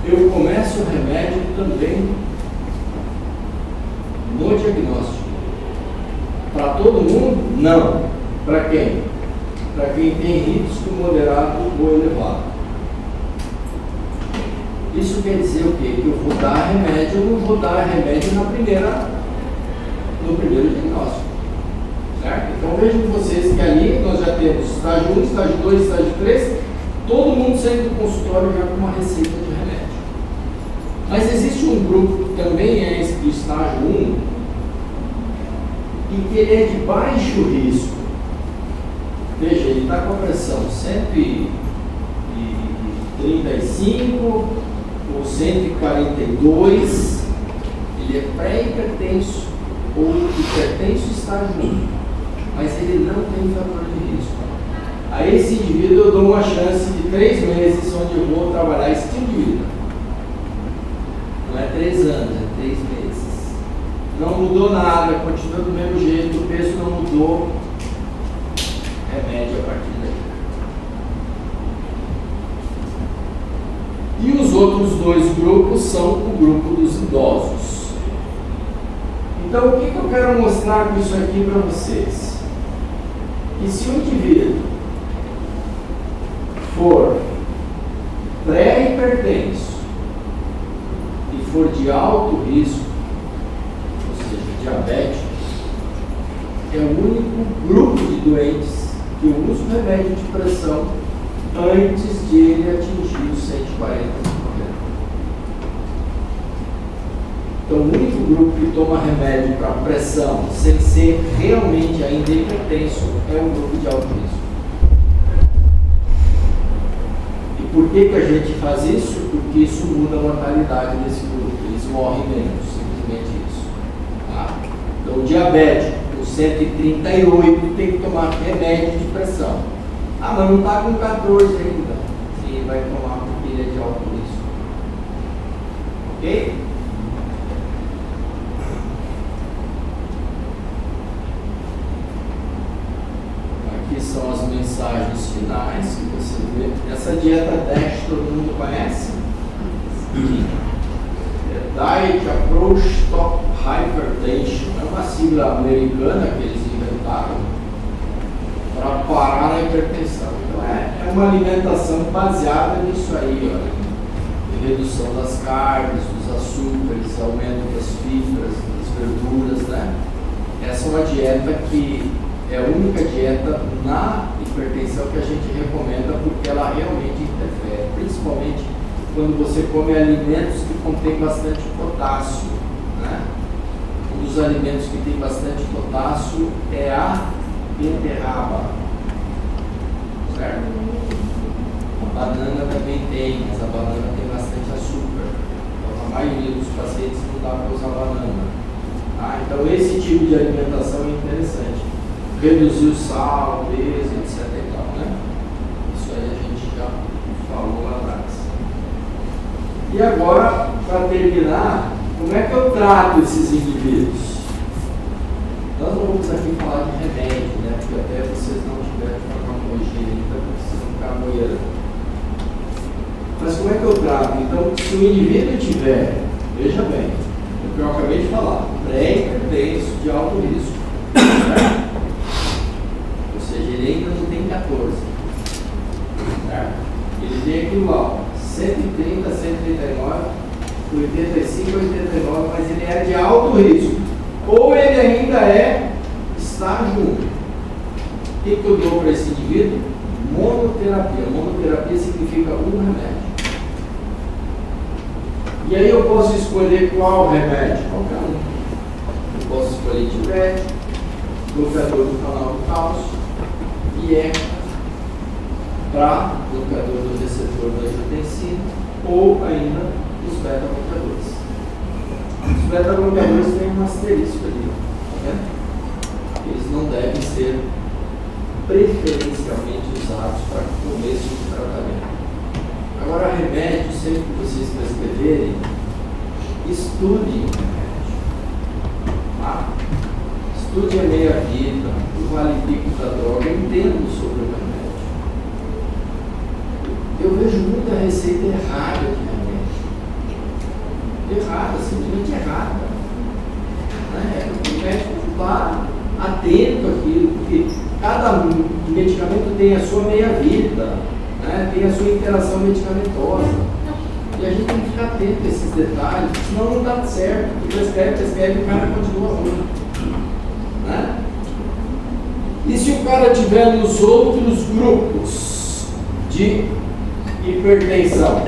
eu começo o remédio também no diagnóstico. Para todo mundo? Não. Para quem? Para quem tem risco moderado ou elevado. Isso quer dizer o quê? Que eu vou dar remédio, eu não vou dar remédio no primeiro diagnóstico. Certo? Então vejam vocês que ali nós já temos estágio 1, estágio 2, estágio 3, todo mundo saindo do consultório já com uma receita de remédio. Mas existe um grupo que também é esse do estágio 1 e que ele é de baixo risco. Veja, ele está com a pressão 135 ou 142, ele é pré-hipertenso ou hipertenso estágio 1, mas ele não tem fator de risco. A esse indivíduo eu dou uma chance de 3 meses onde eu vou trabalhar estilo de vida. Não é 3 anos, é 3 meses. Não mudou nada, continua do mesmo jeito, o peso não mudou, remédio a partir daí. E os outros 2 grupos são o grupo dos idosos. Então, o que eu quero mostrar com isso aqui para vocês? Que se o indivíduo for pré-hipertenso e for de alto risco, ou seja, diabético, é o único grupo de doentes que usa o remédio de pressão antes de ele atingir os 140. Então, o único grupo que toma remédio para pressão sem ser realmente ainda hipertenso é o grupo de alto risco. E por que a gente faz isso? Porque isso muda a mortalidade desse grupo, eles morrem menos, simplesmente isso. Tá? Então, o diabético, com 138, tem que tomar remédio de pressão. Ah, mas não está com 14 ainda. Sim, vai tomar porque ele é de alto risco. Ok? São as mensagens finais que você vê. Essa dieta DASH todo mundo conhece? É Diet Approach Stop Hypertension. É uma sigla americana que eles inventaram para parar a hipertensão. Então é uma alimentação baseada nisso aí, olha. Redução das carnes, dos açúcares, aumento das fibras, das verduras, né? Essa é uma dieta que é a única dieta na hipertensão que a gente recomenda porque ela realmente interfere, principalmente quando você come alimentos que contêm bastante potássio, né? Um dos alimentos que tem bastante potássio é a beterraba, certo? A banana também tem, mas a banana tem bastante açúcar, então a maioria dos pacientes não dá para usar banana. Então esse tipo de alimentação é interessante. Reduzir o sal, o peso, etc. e tal, né? Isso aí a gente já falou lá atrás. E agora, para terminar, como é que eu trato esses indivíduos? Nós não vamos aqui falar de remédio, né? Porque até vocês não tiverem farmacologia ainda, vocês vão ficar boiando. Mas como é que eu trato? Então, se o indivíduo tiver, veja bem, o que eu acabei de falar, pré-hipertenso de alto risco, certo? Ou seja, ele ainda não tem 14. Certo? Ele tem aquilo lá, 130, 139, 85, 89, mas ele é de alto risco. Ou ele ainda é estágio 1. O que eu dou para esse indivíduo? Monoterapia. Monoterapia significa um remédio. E aí eu posso escolher qual remédio? Qualquer um. Eu posso escolher diurético, bloqueador do canal do cálcio, e é para bloqueador do receptor da angiotensina ou ainda os beta-bloqueadores. Os beta-bloqueadores têm um asterisco ali, tá? Eles não devem ser preferencialmente usados para começo de tratamento. Agora, remédio, sempre que vocês prescreverem, estudem o remédio. Tá? Estude a meia-vida, o vale-pico da droga, entendo sobre o remédio. Eu vejo muita receita errada de remédio. Errada, simplesmente errada. Né? O médico lá atento àquilo, porque cada medicamento tem a sua meia-vida, né? Tem a sua interação medicamentosa. E a gente tem que ficar atento a esses detalhes, senão não dá certo. Prescreve e o cara continua ruim. Né? E se o cara tiver nos outros grupos de hipertensão?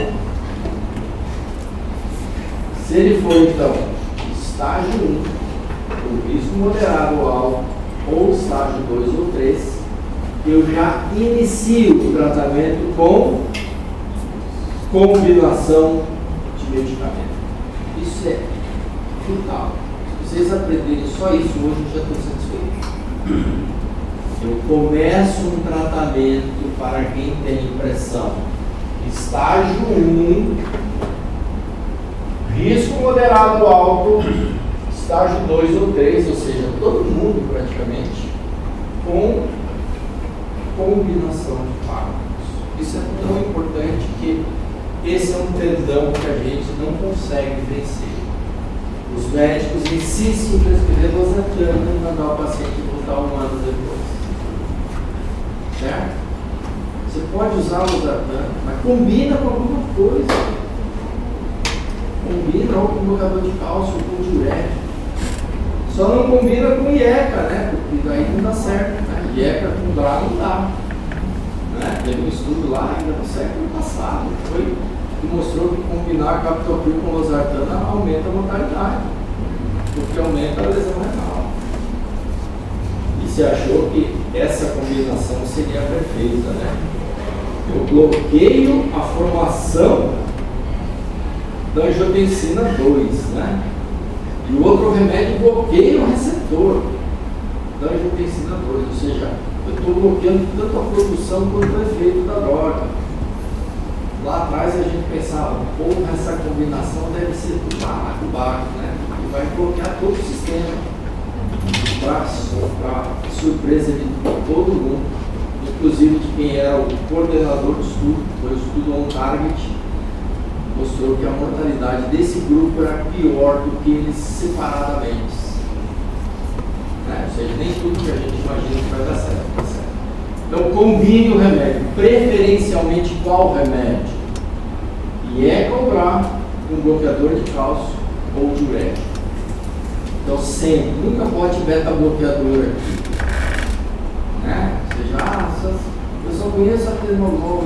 Se ele for, então, estágio 1, o risco moderado ou alto, ou estágio 2 ou 3, eu já inicio o tratamento com combinação de medicamento. Isso é vital. Se vocês aprenderem só isso hoje, eu já estou satisfeito. Eu começo um tratamento para quem tem pressão estágio 1, risco moderado ou alto, estágio 2 ou 3, ou seja, todo mundo praticamente, com combinação de fármacos. Isso é tão importante que esse é um tendão que a gente não consegue vencer. Os médicos insistem em prescrever losartana e mandar o paciente voltar um ano depois. Certo? Você pode usar losartana, mas combina com alguma coisa. Combina ou com bloqueador de cálcio ou com diurético. Só não combina com IECA, né? Porque daí não dá certo. Né? IECA com DRA não dá. Né? Teve um estudo lá ainda no século passado que mostrou que combinar captopril com losartana aumenta a mortalidade, porque aumenta a lesão renal. E se achou que essa combinação seria perfeita, né? Eu bloqueio a formação da angiotensina 2, né? E o outro remédio bloqueia o receptor da angiotensina 2, ou seja, eu estou bloqueando tanto a produção quanto o efeito da droga. Lá atrás a gente pensava, porra, essa combinação deve ser do baixo, né? E vai bloquear todo o sistema. Para surpresa de todo mundo, inclusive de quem era o coordenador do estudo, foi o estudo on target, mostrou que a mortalidade desse grupo era pior do que eles separadamente. Né? Ou seja, nem tudo que a gente imagina que vai dar certo, tá certo. Então combine o remédio, preferencialmente qual remédio? IECA ou DRA, um bloqueador de cálcio ou diurético. Então sempre, nunca bote beta-bloqueador aqui. Né? Ou seja, eu só conheço atenolol,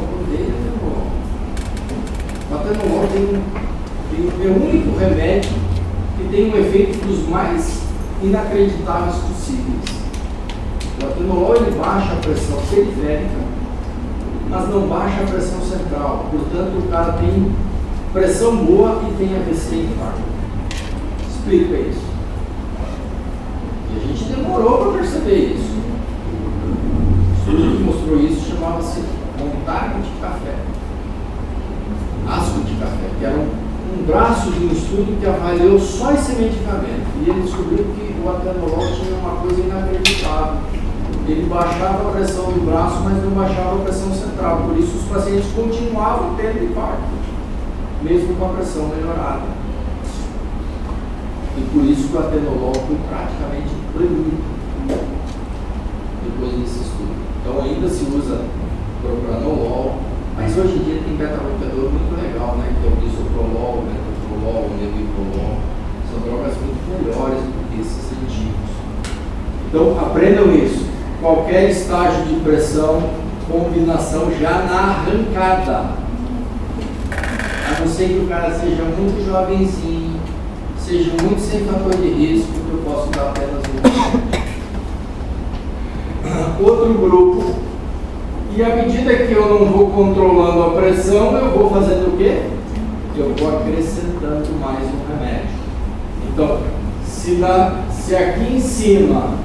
o atenolol é o único remédio que tem um efeito dos mais inacreditáveis possíveis. O atenolol ele baixa a pressão periférica, mas não baixa a pressão central. Portanto, o cara tem pressão boa e tem AVC e infarto. Explica isso. E a gente demorou para perceber isso. O estudo que mostrou isso chamava-se montagne de café. Asco de café, que era um braço de um estudo que avaliou só esse medicamento. E ele descobriu que o atenolol tinha uma coisa inacreditável. Ele baixava a pressão do braço, mas não baixava a pressão central. Por isso os pacientes continuavam tendo infarto, mesmo com a pressão melhorada. E por isso que o atenolol foi praticamente proibido depois desse estudo. Então ainda se usa propranolol, mas hoje em dia tem beta-bloqueador muito legal, né? Que é o bisoprolol, o metoprolol, o nebiprolol. São drogas muito melhores do que esses antigos. Então aprendam isso. Qualquer estágio de pressão, combinação já na arrancada. A não ser que o cara seja muito jovenzinho, seja muito sem fator de risco, que eu posso dar apenas um. Outro grupo. E à medida que eu não vou controlando a pressão, eu vou fazendo o quê? Eu vou acrescentando mais um remédio. Então, se aqui em cima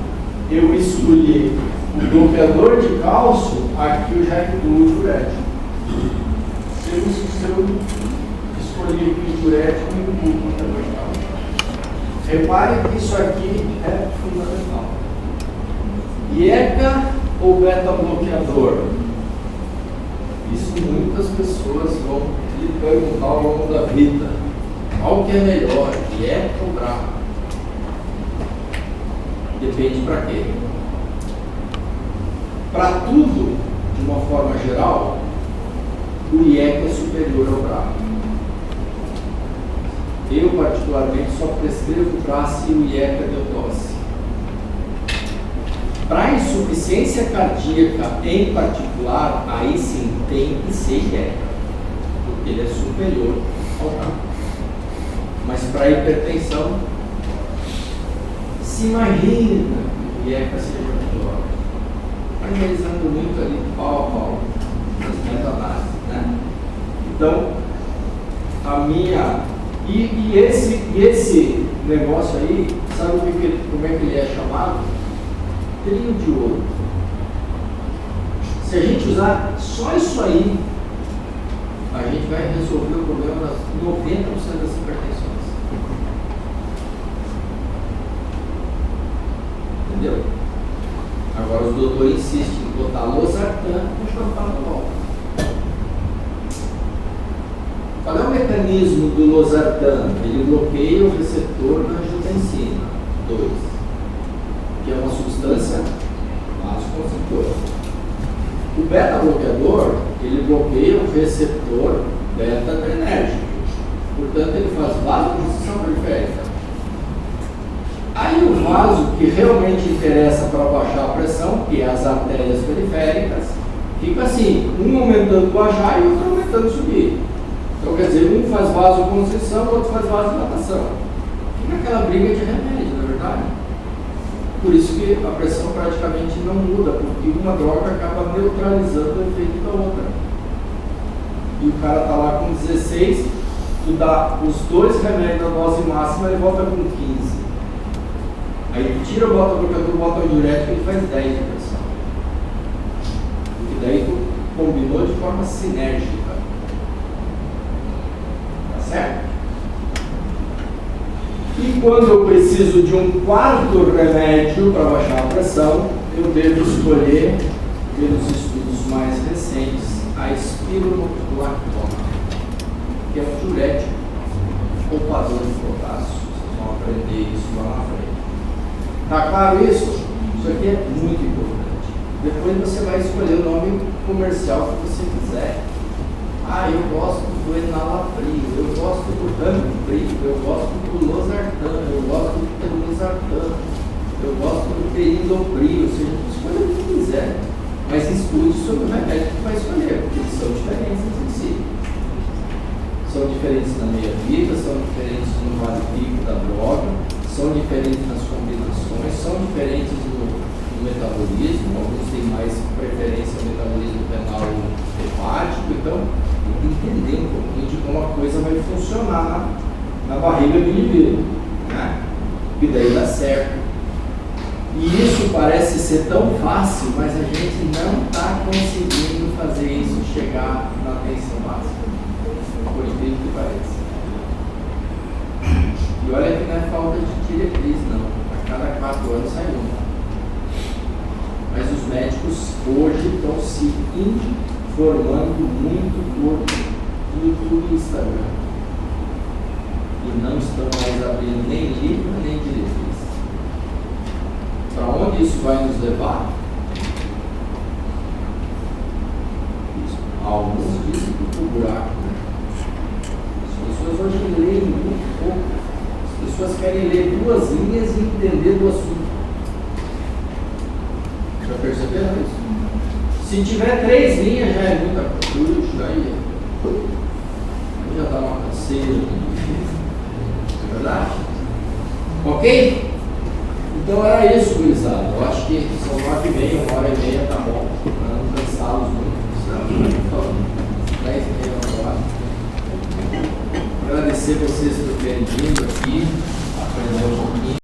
eu escolhi o bloqueador de cálcio, aqui eu já incluo o diurético. Se eu escolhi o diurético, eu incluo o bloqueador de cálcio. Repare que isso aqui é fundamental. IECA ou beta-bloqueador? Isso muitas pessoas vão lhe perguntar ao longo da vida. Qual que é melhor, IECA ou DRA? Depende para quê? Para tudo, de uma forma geral, o IECA é superior ao BRA. Eu, particularmente, só prescrevo BRA se o IECA deu tosse. Para insuficiência cardíaca em particular, aí sim tem que ser IECA, porque ele é superior ao BRA. Mas para hipertensão, se imagina que o IECA seja melhor. Analisando muito ali pau a pau nas meta-análises, né? Então, a minha... E esse negócio aí, sabe como é que ele é chamado? Trio de ouro. Se a gente usar só isso aí, a gente vai resolver o problema das 90% das hipertensões. Entendeu? Agora os doutores insistem em botar losartan no propranolol. Qual é o mecanismo do losartan? Ele bloqueia o receptor da angiotensina 2, que é uma substância vasoconstritora. O beta-bloqueador, ele bloqueia o receptor beta-adrenérgico. Portanto, ele faz vasoconstrição periférica. Aí o vaso que realmente interessa para baixar a pressão, que é as artérias periféricas, fica assim, um aumentando baixar e outro aumentando subir. Então quer dizer, um faz vasoconstrição, o outro faz vasodilatação. Fica aquela briga de remédio, na verdade. Por isso que a pressão praticamente não muda, porque uma droga acaba neutralizando o efeito da outra. E o cara está lá com 16, tu dá os dois remédios na dose máxima, ele volta com 15. Aí tu tira, bota o bloqueador, bota o diurético e ele faz 10 de pressão. Porque daí tu combinou de forma sinérgica. Tá certo? E quando eu preciso de um quarto remédio para baixar a pressão, eu devo escolher, pelos estudos mais recentes, a espironolactona, que é um diurético poupador de potássio. Vocês vão aprender isso lá na frente. Tá claro isso? Isso aqui é muito importante. Depois você vai escolher o nome comercial que você quiser. Ah, eu gosto do enalapril, eu gosto do ranpril, eu gosto do losartan, eu gosto do telosartan, eu gosto do peridopril, ou seja, escolha o que quiser. Mas estude sobre o remédio que vai escolher, porque eles são diferentes em si. São diferentes na meia-vida, são diferentes no vale-pico da droga, são diferentes nas combinações, são diferentes no metabolismo, alguns têm mais preferência ao metabolismo renal hepático, então tem que entender um pouquinho de como a coisa vai funcionar na barriga do indivíduo, né? E daí dá certo. E isso parece ser tão fácil, mas a gente não está conseguindo fazer isso chegar na atenção básica, por incrível que pareça. E olha que não é falta de diretriz, não. A cada 4 anos sai uma. Mas os médicos hoje estão se informando muito por YouTube e Instagram. E não estão mais abrindo nem livro, nem diretriz. Para onde isso vai nos levar? Alguns dizem que para o buraco, né? As pessoas hoje leem muito pouco. As pessoas querem ler 2 linhas e entender do assunto. Já perceberam isso? Se tiver 3 linhas já é muita coisa, aí já dá uma canseira. É verdade? Ok? Então era isso, gurizada. Eu acho que são 9h30, 1h30 tá bom. Para não cansá-los muito. Senão, 10h30 agora. Agradecer vocês por terem vindo aqui, aprender um pouquinho.